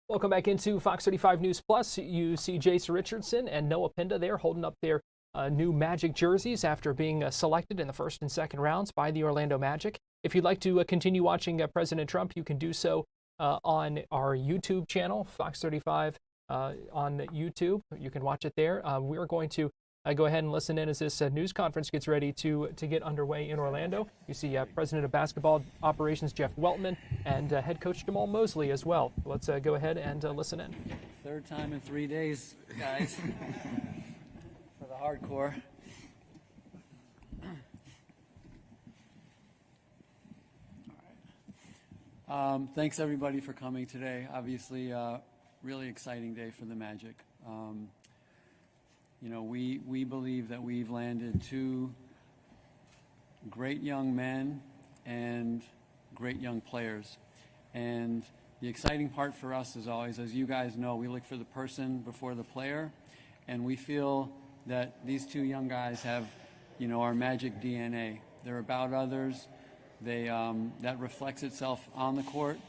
Welcome back into Fox 35 News Plus. You see Jase Richardson and Noah Penda there holding up their new Magic jerseys after being selected in the first and second rounds by the Orlando Magic. If you'd like to continue watching President Trump, you can do so on our YouTube channel, Fox 35 on YouTube. You can watch it there. We're going to go ahead and listen in as this news conference gets ready to get underway in Orlando. You see President of Basketball Operations Jeff Weltman and head coach Jamahl Mosley as well. Let's go ahead and listen in. Third time in 3 days, guys, for the hardcore. All right. Thanks everybody for coming today. Obviously, really exciting day for the Magic. You know, we believe that we've landed two great young men and great young players. And the exciting part for us is always, as you guys know, we look for the person before the player. And we feel that these two young guys have, you know, our Magic DNA. They're about others. That reflects itself on the court.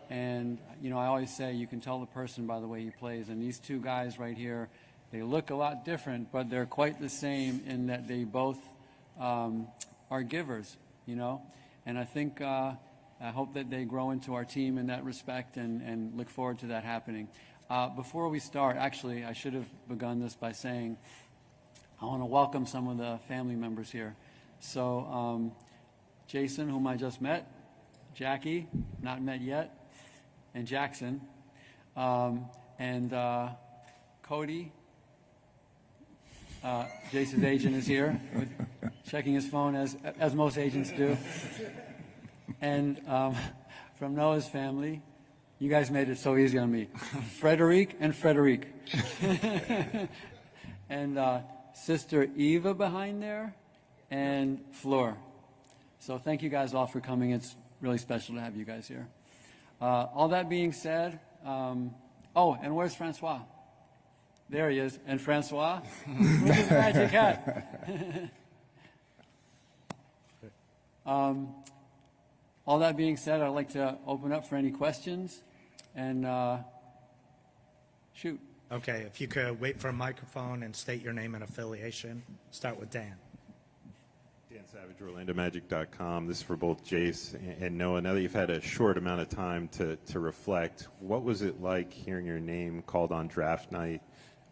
And, you know, I always say you can tell the person by the way he plays. And these two guys right here, they look a lot different, but they're quite the same in that they both are givers, you know. And I think, I hope that they grow into our team in that respect, and look forward to that happening. Before we start, actually, I should have begun this by saying I want to welcome some of the family members here. So Jason, whom I just met, Jackie, not met yet, and Jackson, and Cody, Jace's agent is here, checking his phone as most agents do. And from Noah's family, you guys made it so easy on me. Frederic and Frederic. And Sister Eva behind there, and Fleur. So thank you guys all for coming. It's really special to have you guys here. All that being said, oh, and where's Francois? There he is. And Francois, where's his magic hat? All that being said, I'd like to open up for any questions, and shoot. Okay, if you could wait for a microphone and state your name and affiliation. Start with Dan. Dan Savage, OrlandoMagic.com. This is for both Jase and Noah. Now that you've had a short amount of time to reflect, what was it like hearing your name called on draft night,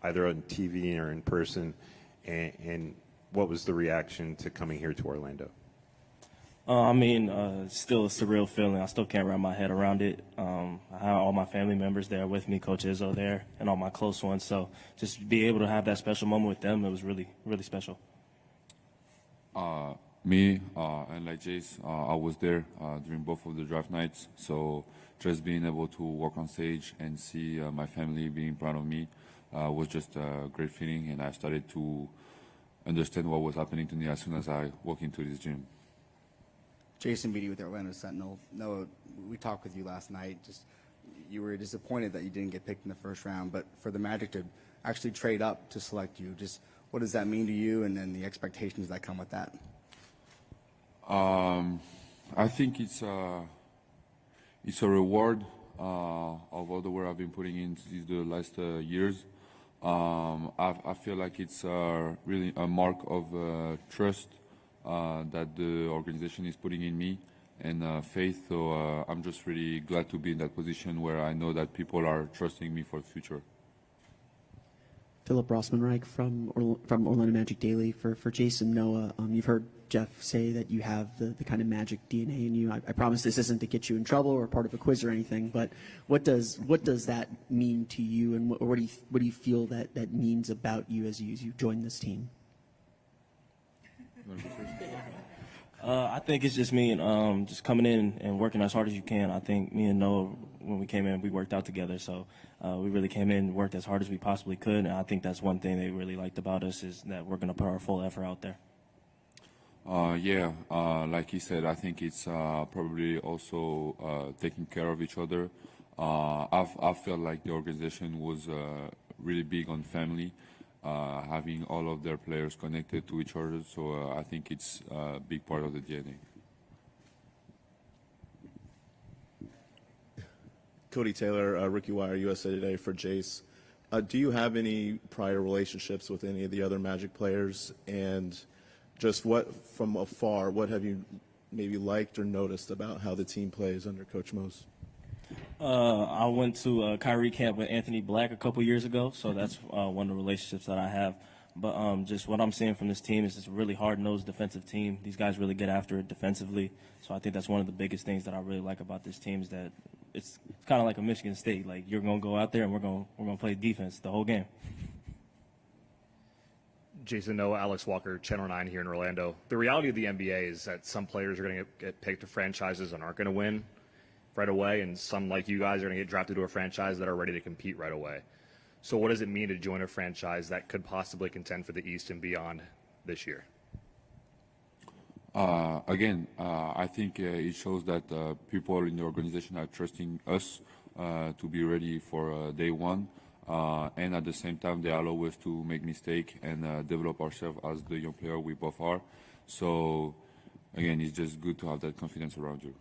either on TV or in person, and what was the reaction to coming here to Orlando? I mean, still a surreal feeling. I still can't wrap my head around it. I have all my family members there with me, Coach Izzo there, and all my close ones. So just be able to have that special moment with them, it was really, really special. Me and like Jase, I was there during both of the draft nights. So just being able to walk on stage and see my family being proud of me was just a great feeling. And I started to understand what was happening to me as soon as I walked into this gym. Jason Beatty with the Orlando Sentinel. Noah, we talked with you last night. Just you were disappointed that you didn't get picked in the first round, but for the Magic to actually trade up to select you, just what does that mean to you, and then the expectations that come with that? I think it's a reward of all the work I've been putting in the last years. I feel like it's really a mark of trust that the organization is putting in me, and faith. So I'm just really glad to be in that position where I know that people are trusting me for the future. Philip Rossman-Reich from Orlando Magic Daily. For Jason, Noah, you've heard Jeff say that you have the kind of Magic DNA in you. I promise this isn't to get you in trouble or part of a quiz or anything, but what does that mean to you, and what do you feel that means about you as you join this team? I think it's just me and just coming in and working as hard as you can. I think me and Noah, when we came in, we worked out together. So we really came in and worked as hard as we possibly could. And I think that's one thing they really liked about us, is that we're going to put our full effort out there. Like he said, I think it's probably also taking care of each other. I felt like the organization was really big on family. Having all of their players connected to each other, so I think it's a big part of the DNA. Cody Taylor, Rookie Wire, USA Today for Jase. Do you have any prior relationships with any of the other Magic players? And just from afar, what have you maybe liked or noticed about how the team plays under Coach Mose? I went to Kyrie camp with Anthony Black a couple years ago, so that's one of the relationships that I have. But just what I'm seeing from this team is it's a really hard-nosed defensive team. These guys really get after it defensively. So I think that's one of the biggest things that I really like about this team, is that it's kind of like a Michigan State. Like, you're going to go out there and we're going to play defense the whole game. Jason, Noah, Alex Walker, Channel 9 here in Orlando. The reality of the NBA is that some players are going to get picked to franchises and aren't going to win right away, and some, like you guys, are going to get drafted to a franchise that are ready to compete right away. So what does it mean to join a franchise that could possibly contend for the East and beyond this year? I think it shows that people in the organization are trusting us to be ready for day one, and at the same time they allow us to make mistakes and develop ourselves as the young player we both are. So again, it's just good to have that confidence around you.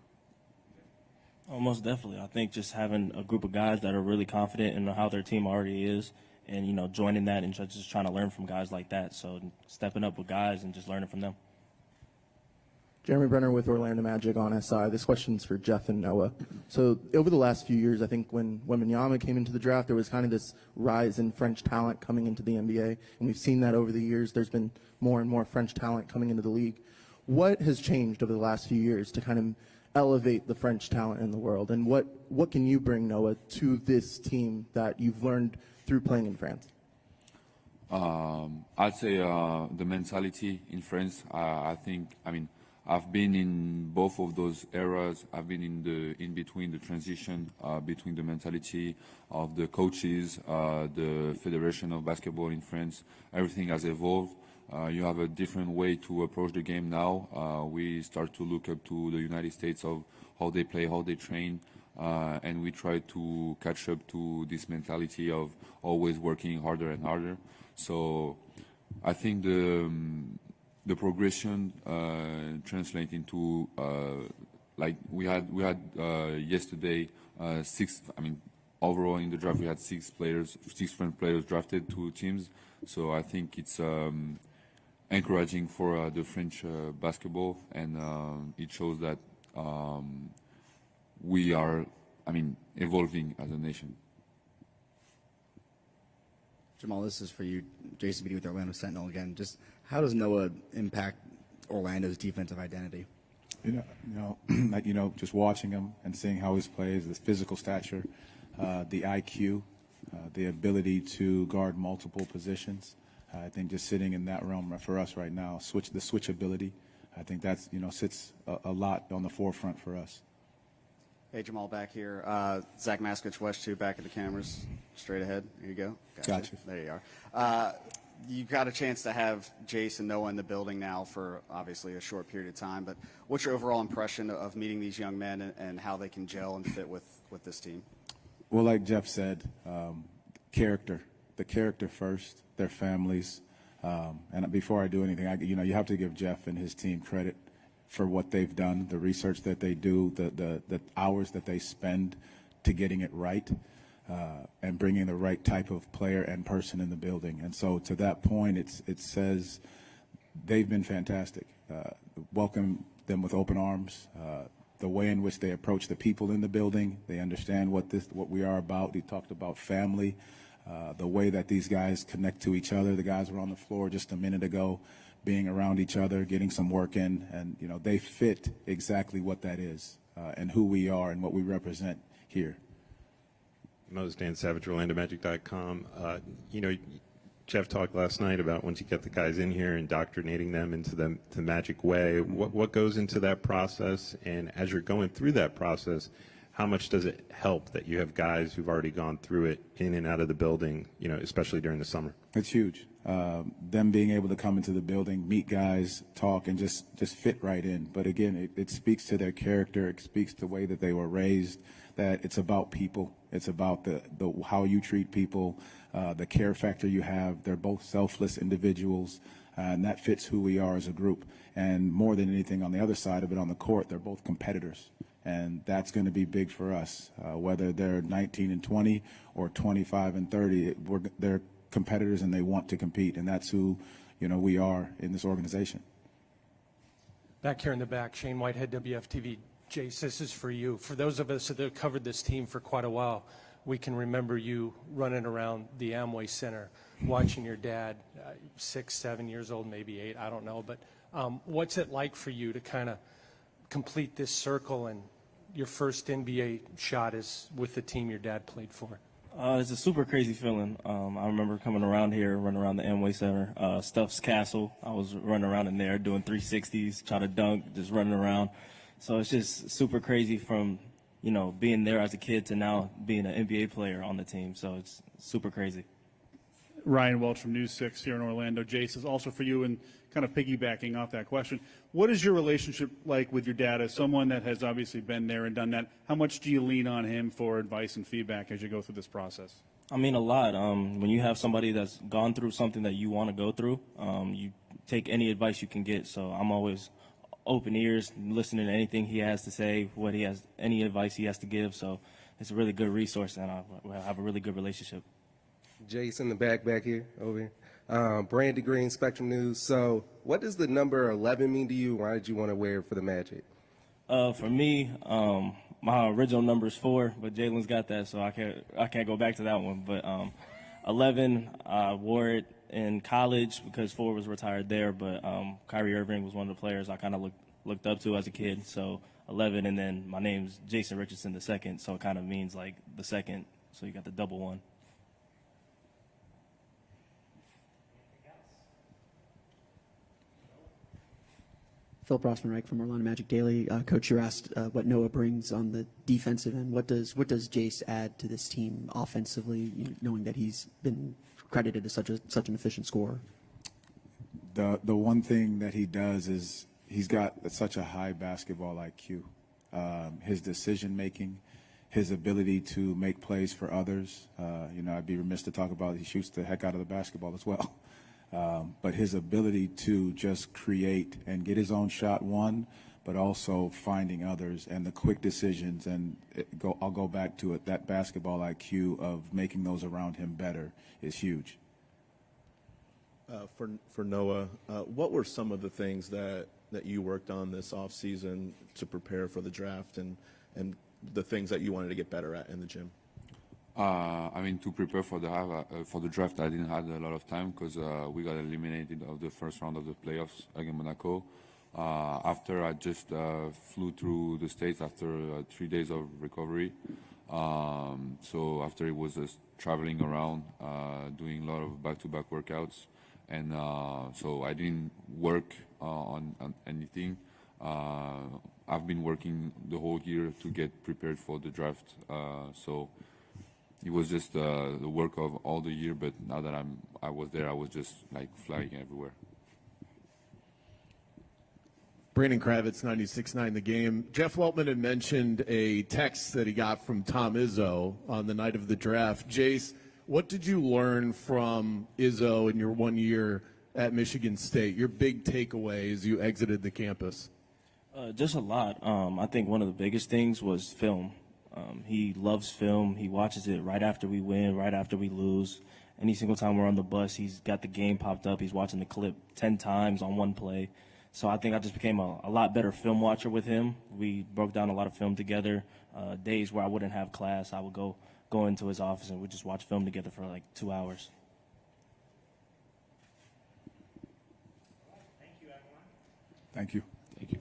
Oh, most definitely. I think just having a group of guys that are really confident in how their team already is, and joining that and just trying to learn from guys like that. So stepping up with guys and just learning from them. Jeremy Brenner with Orlando Magic on SI. This question's for Jeff and Noah. So over the last few years, I think when Wembanyama came into the draft, there was kind of this rise in French talent coming into the NBA, and we've seen that over the years. There's been more and more French talent coming into the league. What has changed over the last few years to kind of elevate the French talent in the world, and what can you bring, Noah, to this team that you've learned through playing in France? I'd say the mentality in France. I've been in both of those eras. I've been in between the transition between the mentality of the coaches, the Federation of Basketball in France. Everything has evolved. You have a different way to approach the game now. We start to look up to the United States of how they play, how they train, and we try to catch up to this mentality of always working harder and harder. So I think the progression translate into like we had yesterday overall in the draft we had six French players drafted to teams. So I think it's encouraging for the French basketball, and it shows that we are evolving as a nation. Jamahl, this is for you. Jase Richardson with Orlando Sentinel again. Just how does Noah impact Orlando's defensive identity? Just watching him and seeing how he plays, his physical stature, the IQ, the ability to guard multiple positions. I think just sitting in that realm for us right now, the switchability, I think that's sits a lot on the forefront for us. Hey, Jamahl, back here. Zach Maskowitz, West 2, back at the cameras. Straight ahead. There you go. Gotcha. There you are. You got a chance to have Jase and Noah in the building now for obviously a short period of time, but what's your overall impression of meeting these young men and how they can gel and fit with this team? Well, like Jeff said, character. The character first, their families. And before I do anything, you have to give Jeff and his team credit for what they've done, the research that they do, the hours that they spend to getting it right, and bringing the right type of player and person in the building. And so to that point, it says they've been fantastic. Welcome them with open arms. The way in which they approach the people in the building, they understand what we are about. He talked about family, the way that these guys connect to each other. The guys were on the floor just a minute ago, being around each other, getting some work in, and they fit exactly what that is and who we are and what we represent here. Mo's Dan Savage, OrlandoMagic.com. Jeff talked last night about once you get the guys in here, indoctrinating them into the Magic way. What goes into that process? And as you're going through that process, how much does it help that you have guys who've already gone through it in and out of the building, especially during the summer? It's huge. Them being able to come into the building, meet guys, talk, and just fit right in. But again, it speaks to their character. It speaks to the way that they were raised, that it's about people. It's about the how you treat people, the care factor you have. They're both selfless individuals, and that fits who we are as a group. And more than anything, on the other side of it, on the court, they're both competitors. And that's going to be big for us, whether they're 19 and 20 or 25 and 30. They're competitors and they want to compete, and that's who we are in this organization. Back here in the back, Shane Whitehead, WFTV. Jase, this is for you. For those of us that have covered this team for quite a while, we can remember you running around the Amway Center, watching your dad, 6, 7 years old, maybe 8, I don't know. But what's it like for you to kind of complete this circle, and your first NBA shot is with the team your dad played for? It's a super crazy feeling. I remember coming around here, running around the Amway Center, Stuff's Castle. I was running around in there doing 360s, trying to dunk, just running around. So it's just super crazy from, being there as a kid to now being an NBA player on the team. So it's super crazy. Ryan Welch from News 6 here in Orlando. Jase, is also for you, and kind of piggybacking off that question, what is your relationship like with your dad as someone that has obviously been there and done that? How much do you lean on him for advice and feedback as you go through this process? I mean, a lot. When you have somebody that's gone through something that you want to go through, you take any advice you can get. So I'm always open ears, listening to anything he has to say, any advice he has to give. So it's a really good resource, and I have a really good relationship. Jase in the back here, over here. Brandy Green, Spectrum News. So what does the number 11 mean to you? Why did you want to wear it for the Magic? For me, my original number is 4, but Jalen's got that, so I can't go back to that one. But 11, I wore it in college because 4 was retired there, but Kyrie Irving was one of the players I kind of looked up to as a kid. So 11, and then my name's Jase Richardson II, so it kind of means like the second. So you got the double one. Phil Rossman-Reich from Orlando Magic Daily. Coach, you asked what Noah brings on the defensive end. What does Jase add to this team offensively, knowing that he's been credited as such an efficient scorer? The one thing that he does is he's got such a high basketball IQ. His decision making, his ability to make plays for others. I'd be remiss to talk about he shoots the heck out of the basketball as well. But his ability to just create and get his own shot one, but also finding others and the quick decisions, and I'll go back to it, that basketball IQ of making those around him better is huge. For Noah, what were some of the things that you worked on this offseason to prepare for the draft, and the things that you wanted to get better at in the gym? To prepare for the draft, I didn't have a lot of time because we got eliminated of the first round of the playoffs against Monaco. After I just flew through the States after 3 days of recovery. So after it was just traveling around, doing a lot of back-to-back workouts. And so I didn't work on anything. I've been working the whole year to get prepared for the draft. So it was just the work of all the year, but now that I was there, I was just like flying everywhere. Brandon Kravitz, 96.9 The Game. Jeff Weltman had mentioned a text that he got from Tom Izzo on the night of the draft. Jase, what did you learn from Izzo in your 1 year at Michigan State? Your big takeaway as you exited the campus? Just a lot. I think one of the biggest things was film. He loves film. He watches it right after we win, right after we lose. Any single time we're on the bus, he's got the game popped up. He's watching the clip 10 times on one play. So I think I just became a lot better film watcher with him. We broke down a lot of film together. Days where I wouldn't have class, I would go into his office and we'd just watch film together for like 2 hours. Thank you, everyone. Thank you. Thank you.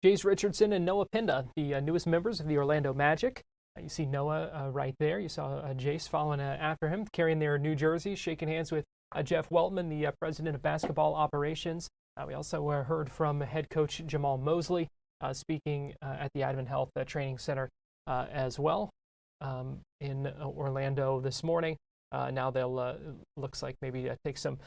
Jase Richardson and Noah Penda, the newest members of the Orlando Magic. You see Noah right there. You saw Jase following after him, carrying their new jerseys, shaking hands with Jeff Weltman, the president of basketball operations. We also heard from head coach Jamahl Mosley speaking at the Advent Health Training Center as well in Orlando this morning. Now they'll looks like maybe take some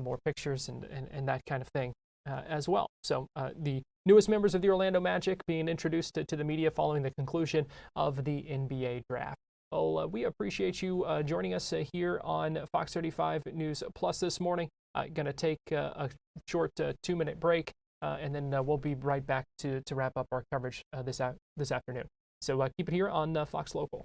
more pictures and that kind of thing as well. So the newest members of the Orlando Magic being introduced to the media following the conclusion of the NBA draft. Well, we appreciate you joining us here on Fox 35 News Plus this morning. Going to take a short 2-minute break, and then we'll be right back to wrap up our coverage this afternoon. So keep it here on Fox Local.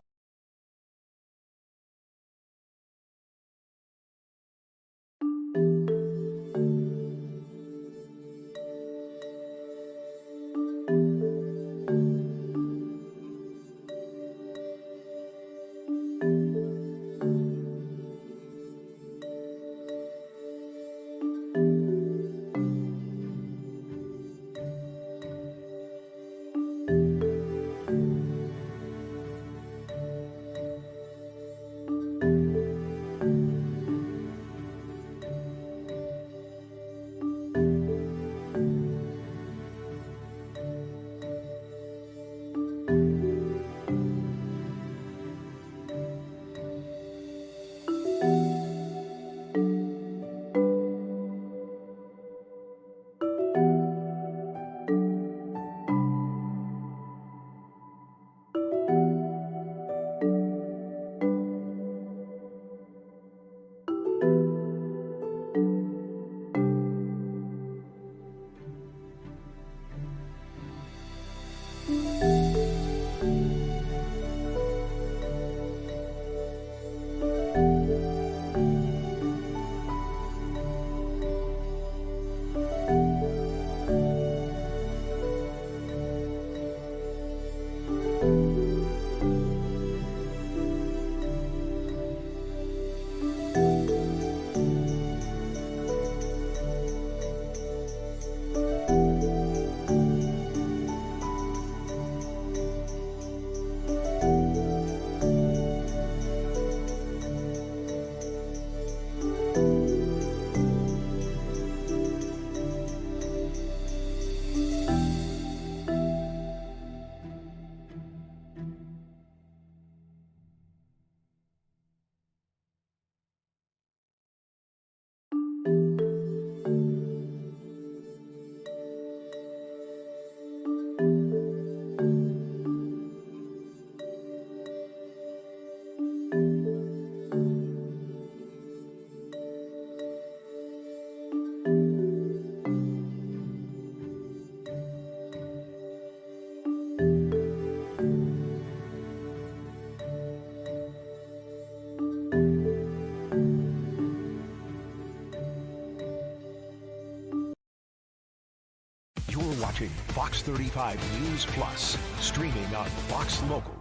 watching Fox 35 News Plus, streaming on Fox Local.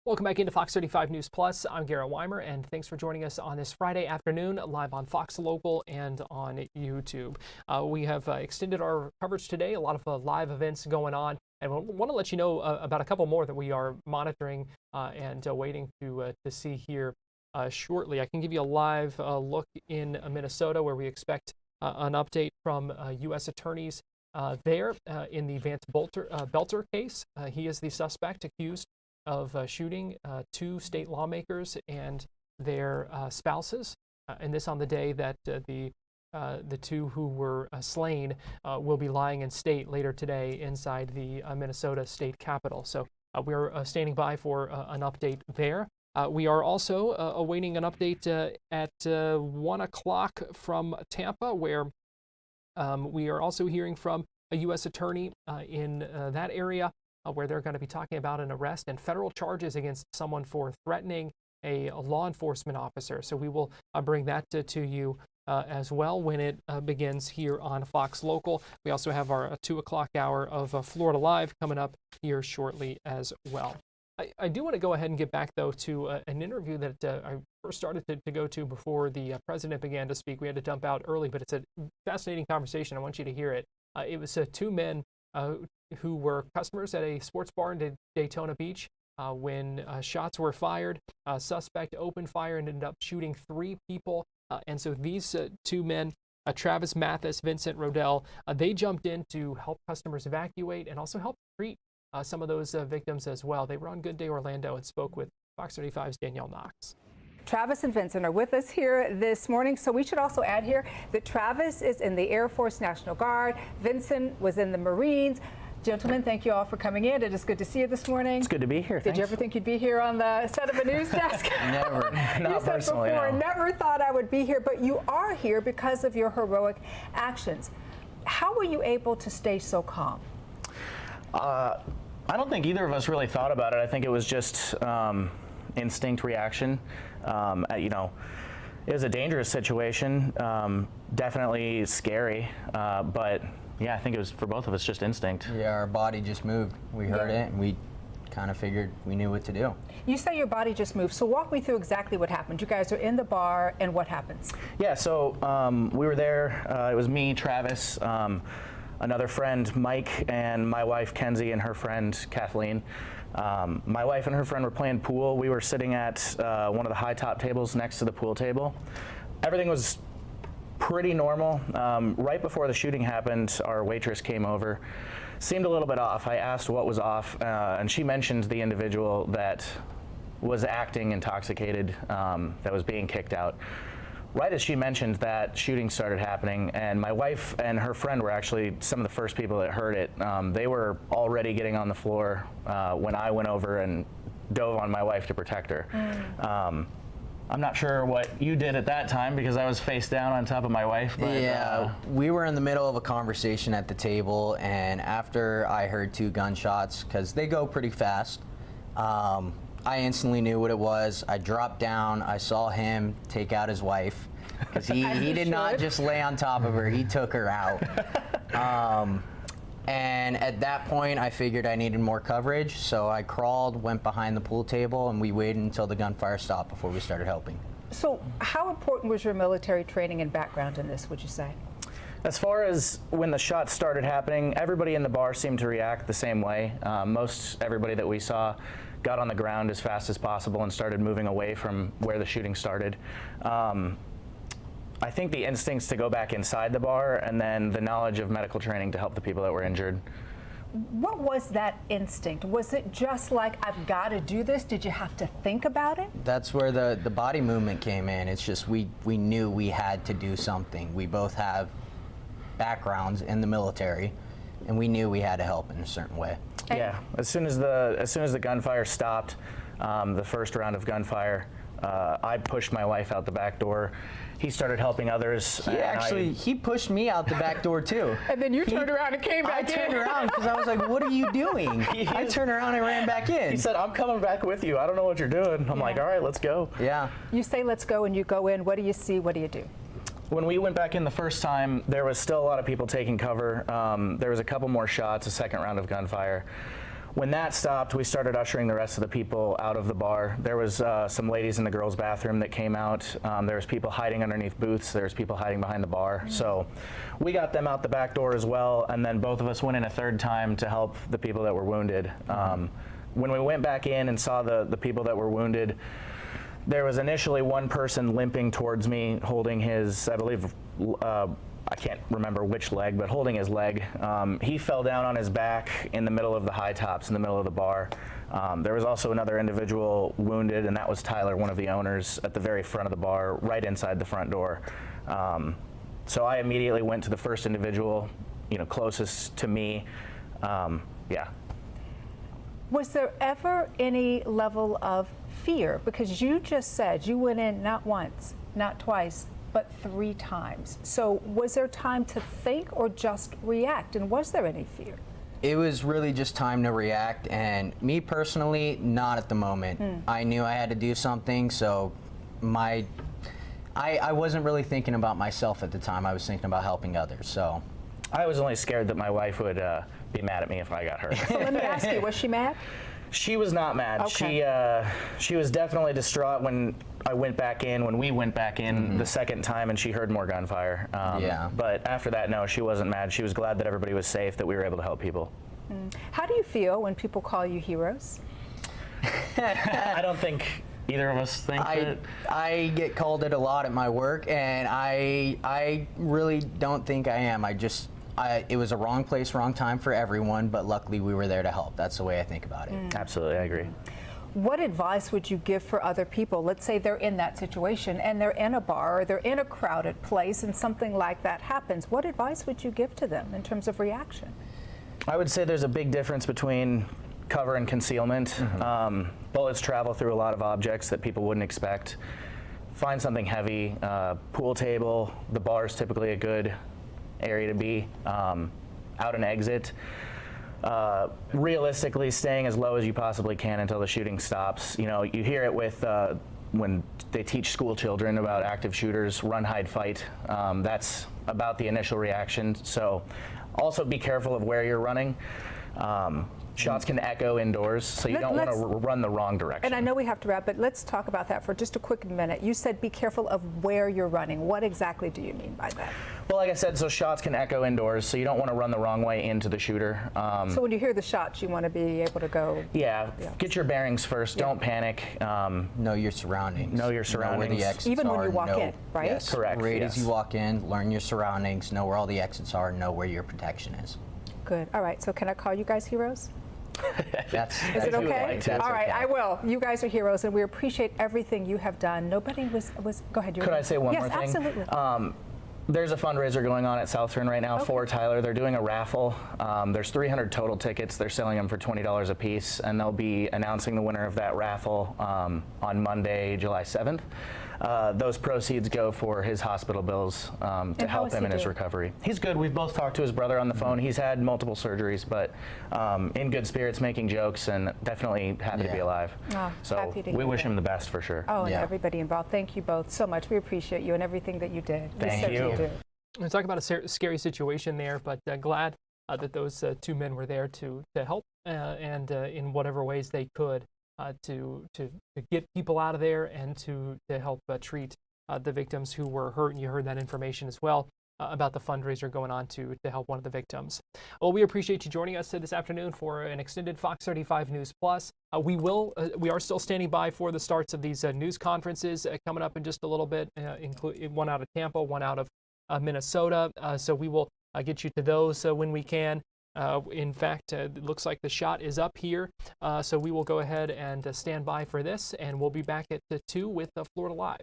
Welcome back into Fox 35 News Plus. I'm Garrett Wymer, and thanks for joining us on this Friday afternoon, live on Fox Local and on YouTube. We have extended our coverage today, a lot of live events going on, and we want to let you know about a couple more that we are monitoring and waiting to see here shortly. I can give you a live look in Minnesota, where we expect an update from U.S. attorneys there in the Vance Belter case. He is the suspect accused of shooting two state lawmakers and their spouses, and this on the day that the two who were slain will be lying in state later today inside the Minnesota state capitol. So we're standing by for an update there. We are also awaiting an update at 1 o'clock from Tampa, where we are also hearing from a U.S. attorney in that area, where they're going to be talking about an arrest and federal charges against someone for threatening a law enforcement officer. So we will bring that to you as well when it begins here on Fox Local. We also have our 2 o'clock hour of Florida Live coming up here shortly as well. I do want to go ahead and get back, though, to an interview that I first started to go to before the president began to speak. We had to dump out early, but it's a fascinating conversation. I want you to hear it. It was two men who were customers at a sports bar in Daytona Beach when shots were fired. A suspect opened fire and ended up shooting three people. And so these two men, Travis Mathis, Vincent Rodell, they jumped in to help customers evacuate and also help treat some of those victims as well. They were on Good Day Orlando and spoke with Fox 35's Danielle Knox. Travis and Vincent are with us here this morning. So we should also add here that Travis is in the Air Force National Guard. Vincent was in the Marines. Gentlemen, thank you all for coming in. It is good to see you this morning. It's good to be here. Did you ever think you'd be here on the set of a news desk? Never. Not you said personally, before, no. never thought I would be here, but you are here because of your heroic actions. How were you able to stay so calm? I don't think either of us really thought about it. I think it was just instinct reaction. You know, it was a dangerous situation, definitely scary, but yeah, I think it was for both of us just instinct. Yeah, our body just moved. We heard it, and we kind of figured we knew what to do. You say your body just moved, so walk me through exactly what happened. You guys are in the bar, and what happens? Yeah, so we were there. It was me, Travis, another friend, Mike, and my wife, Kenzie, and her friend, Kathleen. My wife and her friend were playing pool. We were sitting at one of the high top tables next to the pool table. Everything was pretty normal. Right before the shooting happened, our waitress came over. Seemed a little bit off. I asked what was off, and she mentioned the individual that was acting intoxicated, that was being kicked out. Right as she mentioned that, shooting started happening, and my wife and her friend were actually some of the first people that heard it. They were already getting on the floor when I went over and dove on my wife to protect her. I'm not sure what you did at that time because I was face down on top of my wife. But, yeah, we were in the middle of a conversation at the table, and after I heard two gunshots, because they go pretty fast, I instantly knew what it was. I dropped down. I saw him take out his wife because he did not just lay on top of her. He took her out. And at that point, I figured I needed more coverage, so I crawled, went behind the pool table, and we waited until the gunfire stopped before we started helping. So how important was your military training and background in this, would you say? As far as when the shots started happening, everybody in the bar seemed to react the same way. Most everybody that we saw got on the ground as fast as possible and started moving away from where the shooting started. I think the instincts to go back inside the bar and then the knowledge of medical training to help the people that were injured. What was that instinct? Was it just like, I've got to do this? Did you have to think about it? That's where the body movement came in. It's just we knew we had to do something. We both have backgrounds in the military, and we knew we had to help in a certain way. Yeah, as soon as the gunfire stopped, the first round of gunfire, I pushed my wife out the back door. He started helping others. He pushed me out the back door too. And then you turned around and came back in. I turned around because I was like, what are you doing? I turned around and ran back in. He said, I'm coming back with you. I don't know what you're doing. I'm like, all right, let's go. Yeah. You say let's go and you go in. What do you see? What do you do? When we went back in the first time, there was still a lot of people taking cover. There was a couple more shots, a second round of gunfire. When that stopped, we started ushering the rest of the people out of the bar. There was some ladies in the girls' bathroom that came out. There was people hiding underneath booths. There was people hiding behind the bar. So we got them out the back door as well, and then both of us went in a third time to help the people that were wounded. When we went back in and saw the people that were wounded, there was initially one person limping towards me, holding his, I believe, I can't remember which leg, but holding his leg. He fell down on his back in the middle of the high tops, in the middle of the bar. There was also another individual wounded, and that was Tyler, one of the owners, at the very front of the bar, right inside the front door. So I immediately went to the first individual, closest to me. Yeah. Was there ever any level of fear? Because you just said you went in not once, not twice, but 3 times. So was there time to think or just react? And was there any fear? It was really just time to react, and me personally, not at the moment. I knew I had to do something, so I wasn't really thinking about myself at the time. I was thinking about helping others. So I was only scared that my wife would be mad at me if I got hurt. So let me ask you, was she mad? She was not mad. Okay. She was definitely distraught when I went back in, when we went back in the second time, and she heard more gunfire. Yeah. But after that, no, she wasn't mad. She was glad that everybody was safe, that we were able to help people. How do you feel when people call you heroes? I don't think either of us think that. I get called it a lot at my work, and I really don't think I am. It was a wrong place, wrong time for everyone, but luckily we were there to help. That's the way I think about it. Absolutely, I agree. What advice would you give for other people? Let's say they're in that situation and they're in a bar or they're in a crowded place and something like that happens. What advice would you give to them in terms of reaction? I would say there's a big difference between cover and concealment. Bullets travel through a lot of objects that people wouldn't expect. Find something heavy, pool table. The bar is typically a good area to be. Out and exit. Realistically, staying as low as you possibly can until the shooting stops. You hear it with when they teach school children about active shooters, run, hide, fight. That's about the initial reaction. So also be careful of where you're running. Shots can echo indoors, so you don't want to run the wrong direction. And I know we have to wrap, but let's talk about that for just a quick minute. You said be careful of where you're running. What exactly do you mean by that? Well, like I said, so shots can echo indoors, so you don't want to run the wrong way into the shooter. So when you hear the shots, you want to be able to go... Yeah, get your bearings first. Don't panic. Know your surroundings. Know your surroundings. Know where the exits Even when are, you walk in, right? Yes, correct. Right as you walk in, learn your surroundings, know where all the exits are, know where your protection is. Good. All right, so can I call you guys heroes? That's Is it okay? Like to. All right, I will. You guys are heroes, and we appreciate everything you have done. Nobody was go ahead. Could I say one more thing? Yes, absolutely. There's a fundraiser going on at Southern right now for Tyler. They're doing a raffle. There's 300 total tickets. They're selling them for $20 a piece, and they'll be announcing the winner of that raffle on Monday, July 7th. Those proceeds go for his hospital bills to help him in his recovery. He's good. We've both talked to his brother on the phone. He's had multiple surgeries, but in good spirits, making jokes, and definitely happy to be alive. Oh, so we wish him the best for sure. Oh, and everybody involved. Thank you both so much. We appreciate you and everything that you did. Thank you. We're talking about a scary situation there, but glad that those 2 men were there to help and in whatever ways they could to get people out of there and to help treat the victims who were hurt. And you heard that information as well about the fundraiser going on to help one of the victims. Well, we appreciate you joining us this afternoon for an extended Fox 35 News Plus. We are still standing by for the starts of these news conferences coming up in just a little bit, one out of Tampa, one out of Minnesota. So we will get you to those when we can. In fact, it looks like the shot is up here, so we will go ahead and stand by for this, and we'll be back at 2 with Florida Live.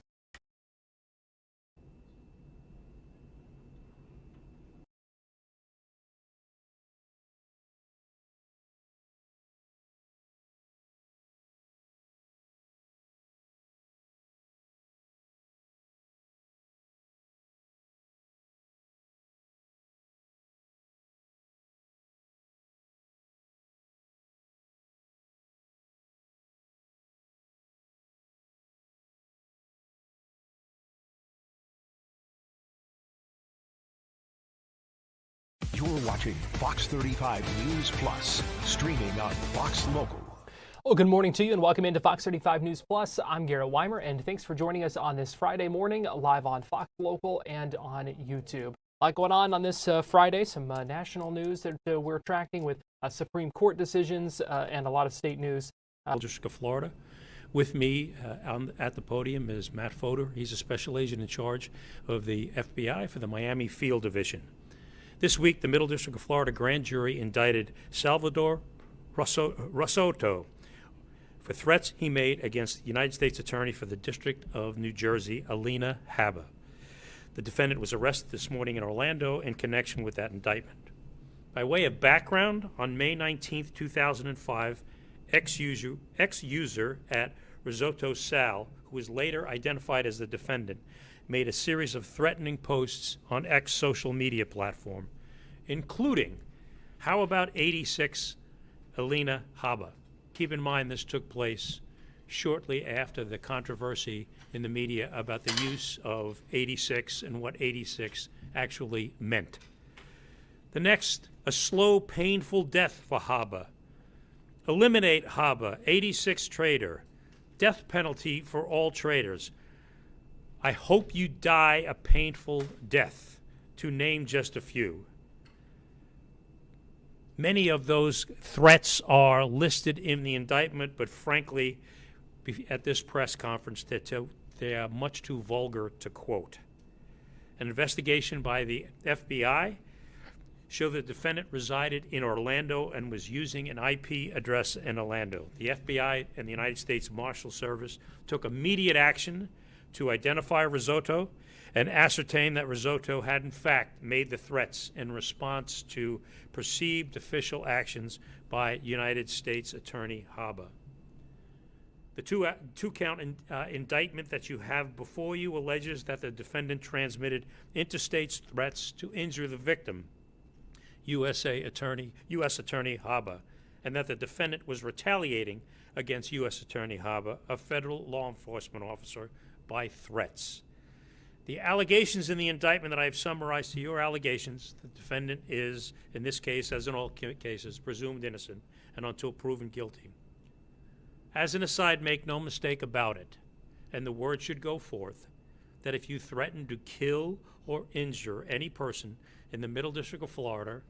You're watching Fox 35 News Plus, streaming on Fox Local. Well, good morning to you and welcome into Fox 35 News Plus. I'm Garrett Wymer, and thanks for joining us on this Friday morning live on Fox Local and on YouTube. A lot going on this Friday, some national news that we're tracking with Supreme Court decisions and a lot of state news. District of Florida. With me at the podium is Matt Fodor. He's a special agent in charge of the FBI for the Miami Field Division. This week, the Middle District of Florida grand jury indicted Salvador Rosotto for threats he made against the United States Attorney for the District of New Jersey, Alina Habba. The defendant was arrested this morning in Orlando in connection with that indictment. By way of background, on May 19, 2005, ex-user at Risotto Sal, who was later identified as the defendant, made a series of threatening posts on X social media platform, including, "How about 86 Alina Habba?" Keep in mind this took place shortly after the controversy in the media about the use of 86 and what 86 actually meant. The next, "A slow, painful death for Habba. Eliminate Habba, 86 traitor. Death penalty for all traitors. I hope you die a painful death," to name just a few. Many of those threats are listed in the indictment, but frankly, at this press conference, they are much too vulgar to quote. An investigation by the FBI showed the defendant resided in Orlando and was using an IP address in Orlando. The FBI and the United States Marshal Service took immediate action to identify Risotto and ascertain that Risotto had in fact made the threats in response to perceived official actions by United States Attorney Habba. The two-count indictment that you have before you alleges that the defendant transmitted interstate threats to injure the victim, U.S. Attorney Habba, and that the defendant was retaliating against U.S. Attorney Habba, a federal law enforcement officer, by threats. The allegations in the indictment that I have summarized to your allegations, the defendant is, in this case, as in all cases, presumed innocent and until proven guilty. As an aside, make no mistake about it, and the word should go forth, that if you threaten to kill or injure any person in the Middle District of Florida,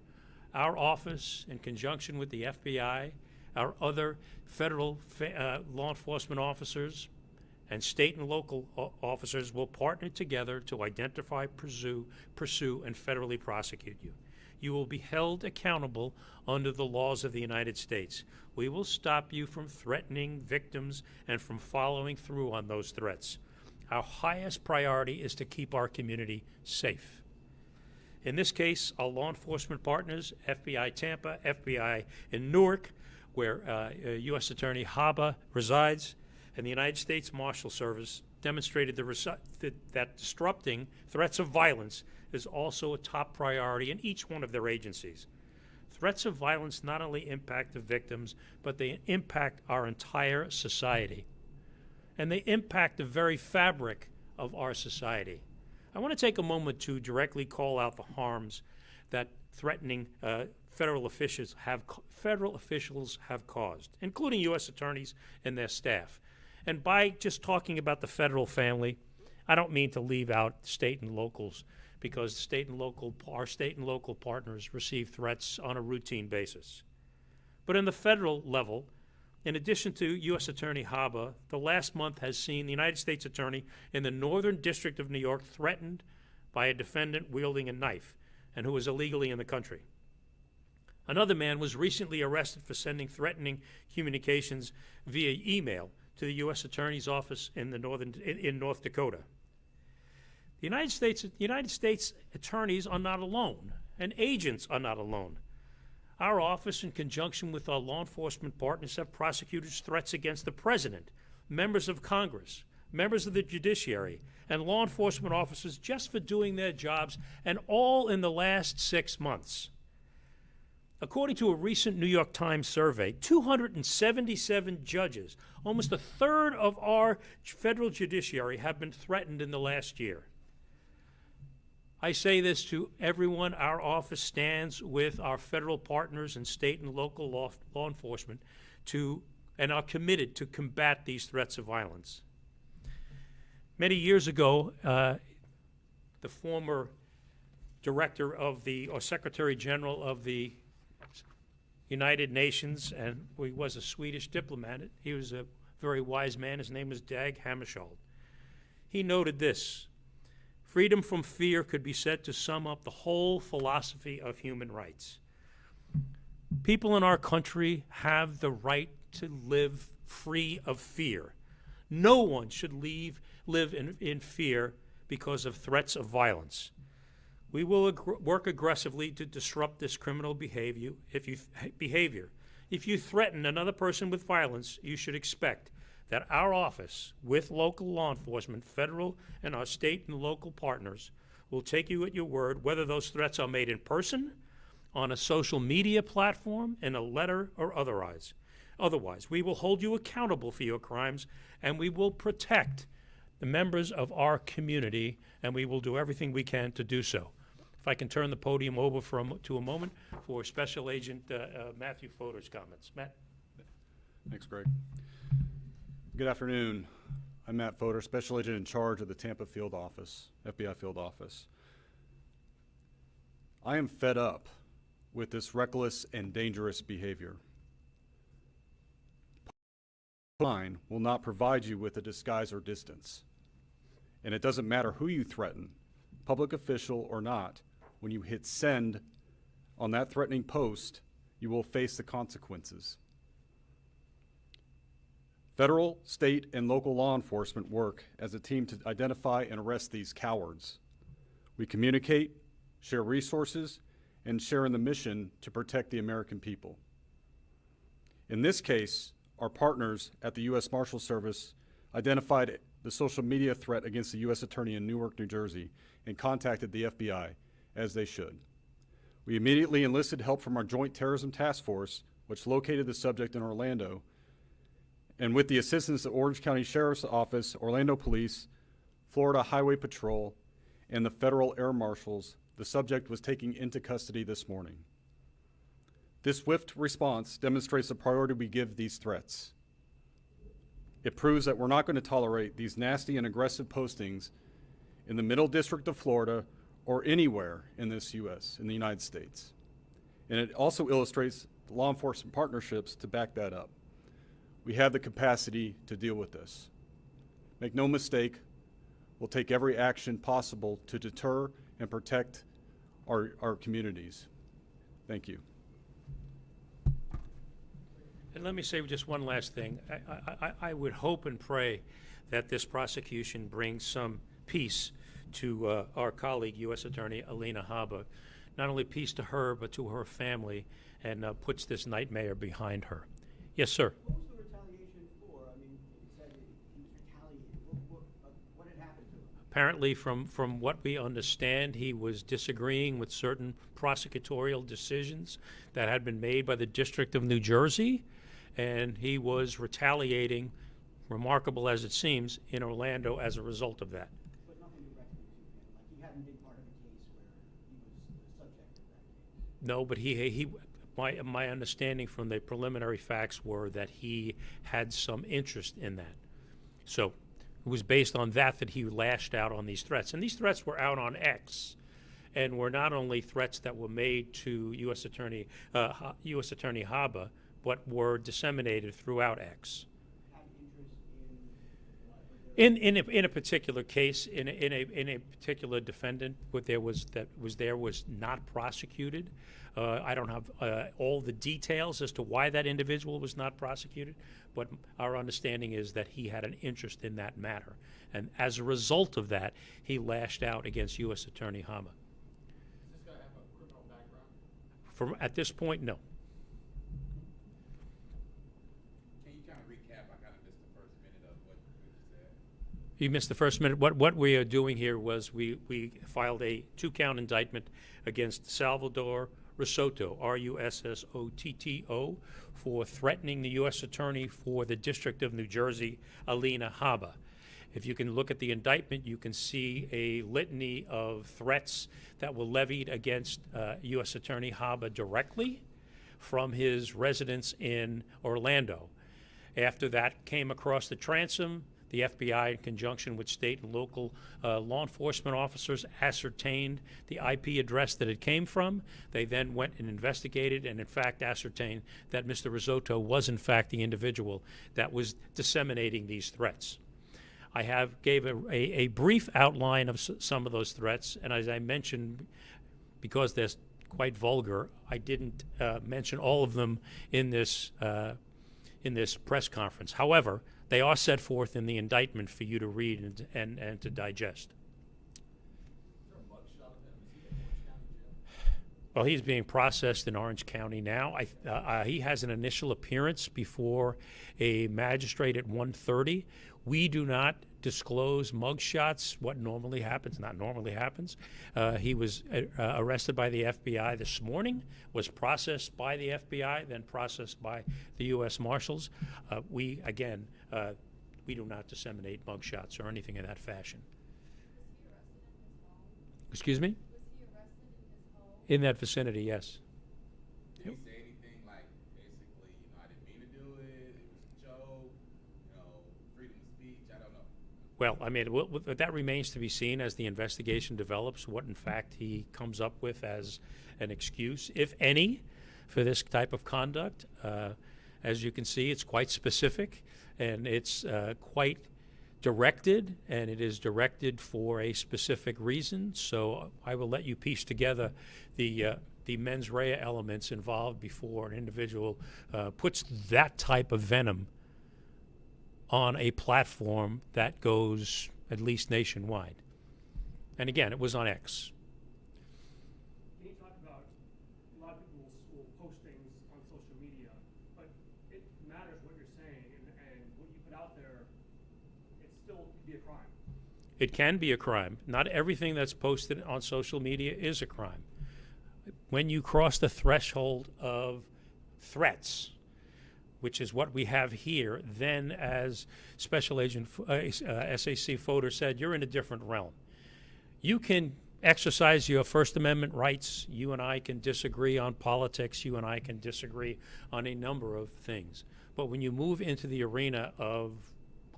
our office, in conjunction with the FBI, our other federal law enforcement officers, and state and local officers will partner together to identify, pursue, and federally prosecute you. You will be held accountable under the laws of the United States. We will stop you from threatening victims and from following through on those threats. Our highest priority is to keep our community safe. In this case, our law enforcement partners, FBI Tampa, FBI in Newark, where U.S. Attorney Habba resides, and the United States Marshal Service demonstrated that disrupting threats of violence is also a top priority in each one of their agencies. Threats of violence not only impact the victims, but they impact our entire society. And they impact the very fabric of our society. I want to take a moment to directly call out the harms that threatening federal officials have caused, including U.S. attorneys and their staff. And by just talking about the federal family, I don't mean to leave out state and locals, because our state and local partners receive threats on a routine basis. But in the federal level, in addition to U.S. Attorney Habba, the last month has seen the United States Attorney in the Northern District of New York threatened by a defendant wielding a knife and who was illegally in the country. Another man was recently arrested for sending threatening communications via email to the U.S. Attorney's office in North Dakota. The United States attorneys are not alone, and agents are not alone. Our office, in conjunction with our law enforcement partners, have prosecuted threats against the President, members of Congress, members of the judiciary, and law enforcement officers just for doing their jobs, and all in the last 6 months. According to a recent New York Times survey, 277 judges, almost a third of our federal judiciary, have been threatened in the last year. I say this to everyone. Our office stands with our federal partners and state and local law enforcement and are committed to combat these threats of violence. Many years ago, the former director of or Secretary General of the United Nations, and he was a Swedish diplomat. He was a very wise man. His name was Dag Hammarskjöld. He noted this: freedom from fear could be said to sum up the whole philosophy of human rights. People in our country have the right to live free of fear. No one should live in fear because of threats of violence. We will work aggressively to disrupt this criminal behavior. If you threaten another person with violence, you should expect that our office, with local law enforcement, federal and our state and local partners, will take you at your word, whether those threats are made in person, on a social media platform, in a letter, or otherwise. Otherwise, we will hold you accountable for your crimes, and we will protect the members of our community, and we will do everything we can to do so. If I can turn the podium over to a moment for Special Agent Matthew Fodor's comments. Matt. Thanks, Greg. Good afternoon. I'm Matt Fodor, Special Agent in charge of the Tampa Field Office, FBI Field Office. I am fed up with this reckless and dangerous behavior. Line will not provide you with a disguise or distance. And it doesn't matter who you threaten, public official or not, when you hit send on that threatening post, you will face the consequences. Federal, state, and local law enforcement work as a team to identify and arrest these cowards. We communicate, share resources, and share in the mission to protect the American people. In this case, our partners at the U.S. Marshal Service identified the social media threat against the U.S. Attorney in Newark, New Jersey, and contacted the FBI, as they should. We immediately enlisted help from our Joint Terrorism Task Force, which located the subject in Orlando, and with the assistance of Orange County Sheriff's Office, Orlando Police, Florida Highway Patrol, and the Federal Air Marshals, the subject was taken into custody this morning. This swift response demonstrates the priority we give these threats. It proves that we're not going to tolerate these nasty and aggressive postings in the Middle District of Florida or anywhere in the United States. And it also illustrates the law enforcement partnerships to back that up. We have the capacity to deal with this. Make no mistake, we'll take every action possible to deter and protect our communities. Thank you. And let me say just one last thing. I would hope and pray that this prosecution brings some peace to our colleague, U.S. Attorney Alina Habba. Not only peace to her, but to her family, and puts this nightmare behind her. Yes, sir. What was the retaliation for? I mean, you said he was retaliating. What had happened to him? Apparently, from what we understand, he was disagreeing with certain prosecutorial decisions that had been made by the District of New Jersey, and he was retaliating, remarkable as it seems, in Orlando as a result of that. But nothing directly to him. Like he hadn't been part of a case where he was the subject of that case. No, but my understanding from the preliminary facts were that he had some interest in that. So it was based on that he lashed out on these threats. And these threats were out on X, and were not only threats that were made to U.S. Attorney Habba, but were disseminated throughout X. In a particular case, in a particular defendant, what was not prosecuted. I don't have all the details as to why that individual was not prosecuted, but our understanding is that he had an interest in that matter, and as a result of that, he lashed out against U.S. Attorney Habba. Does this guy have a criminal background? At this point, no. You missed the first minute. What we are doing here was we filed a 2-count indictment against Salvador Russotto, Russotto, for threatening the U.S. Attorney for the District of New Jersey, Alina Habba. If you can look at the indictment, you can see a litany of threats that were levied against U.S. Attorney Haba directly from his residence in Orlando. After that came across the transom, the FBI, in conjunction with state and local law enforcement officers, ascertained the IP address that it came from. They then went and investigated and, in fact, ascertained that Mr. Risotto was, in fact, the individual that was disseminating these threats. I gave a brief outline of some of those threats, and as I mentioned, because they're quite vulgar, I didn't mention all of them in this press conference. However, they are set forth in the indictment for you to read and to digest. Well, he's being processed in Orange County now. He has an initial appearance before a magistrate at 1:30. We do not disclose mugshots, what normally happens, not normally happens. He was arrested by the FBI this morning, was processed by the FBI, then processed by the U.S. Marshals. We do not disseminate mugshots or anything of that fashion. Excuse me? In that vicinity, yes. Did he say anything like, basically, I didn't mean to do it, it was a joke, freedom of speech, I don't know? Well, I mean, that remains to be seen as the investigation develops, what in fact he comes up with as an excuse, if any, for this type of conduct. As you can see, it's quite specific, and it's quite directed, and it is directed for a specific reason. So I will let you piece together the mens rea elements involved before an individual puts that type of venom on a platform that goes at least nationwide. And again, it was on X. Can you talk about, a lot of people will post things on social media, but it matters what you're saying, and what you put out there, it still could be a crime. It can be a crime. Not everything that's posted on social media is a crime. When you cross the threshold of threats, which is what we have here, then as Special Agent SAC Fodor said, you're in a different realm. You can exercise your First Amendment rights. You and I can disagree on politics. You and I can disagree on a number of things. But when you move into the arena of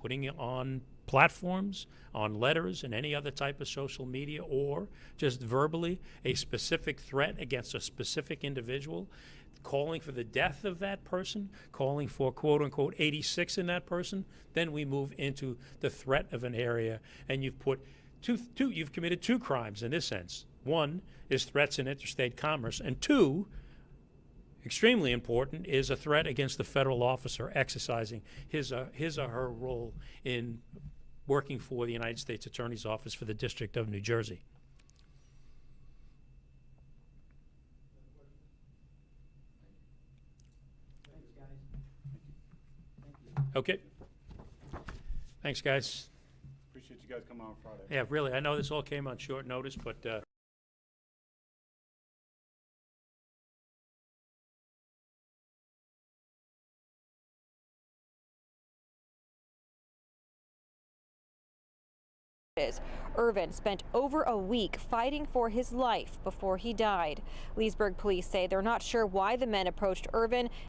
putting it on platforms, on letters, and any other type of social media, or just verbally a specific threat against a specific individual, calling for the death of that person, calling for quote-unquote 86 in that person, then we move into the threat of an area, and you've put you've committed two crimes in this sense. One is threats in interstate commerce, and two, extremely important, is a threat against the federal officer exercising his or her role in working for the United States Attorney's Office for the District of New Jersey. Okay. Thanks, guys. Appreciate you guys coming on Friday. Yeah, really. I know this all came on short notice, but Irvin spent over a week fighting for his life before he died. Leesburg police say they're not sure why the men approached Irvin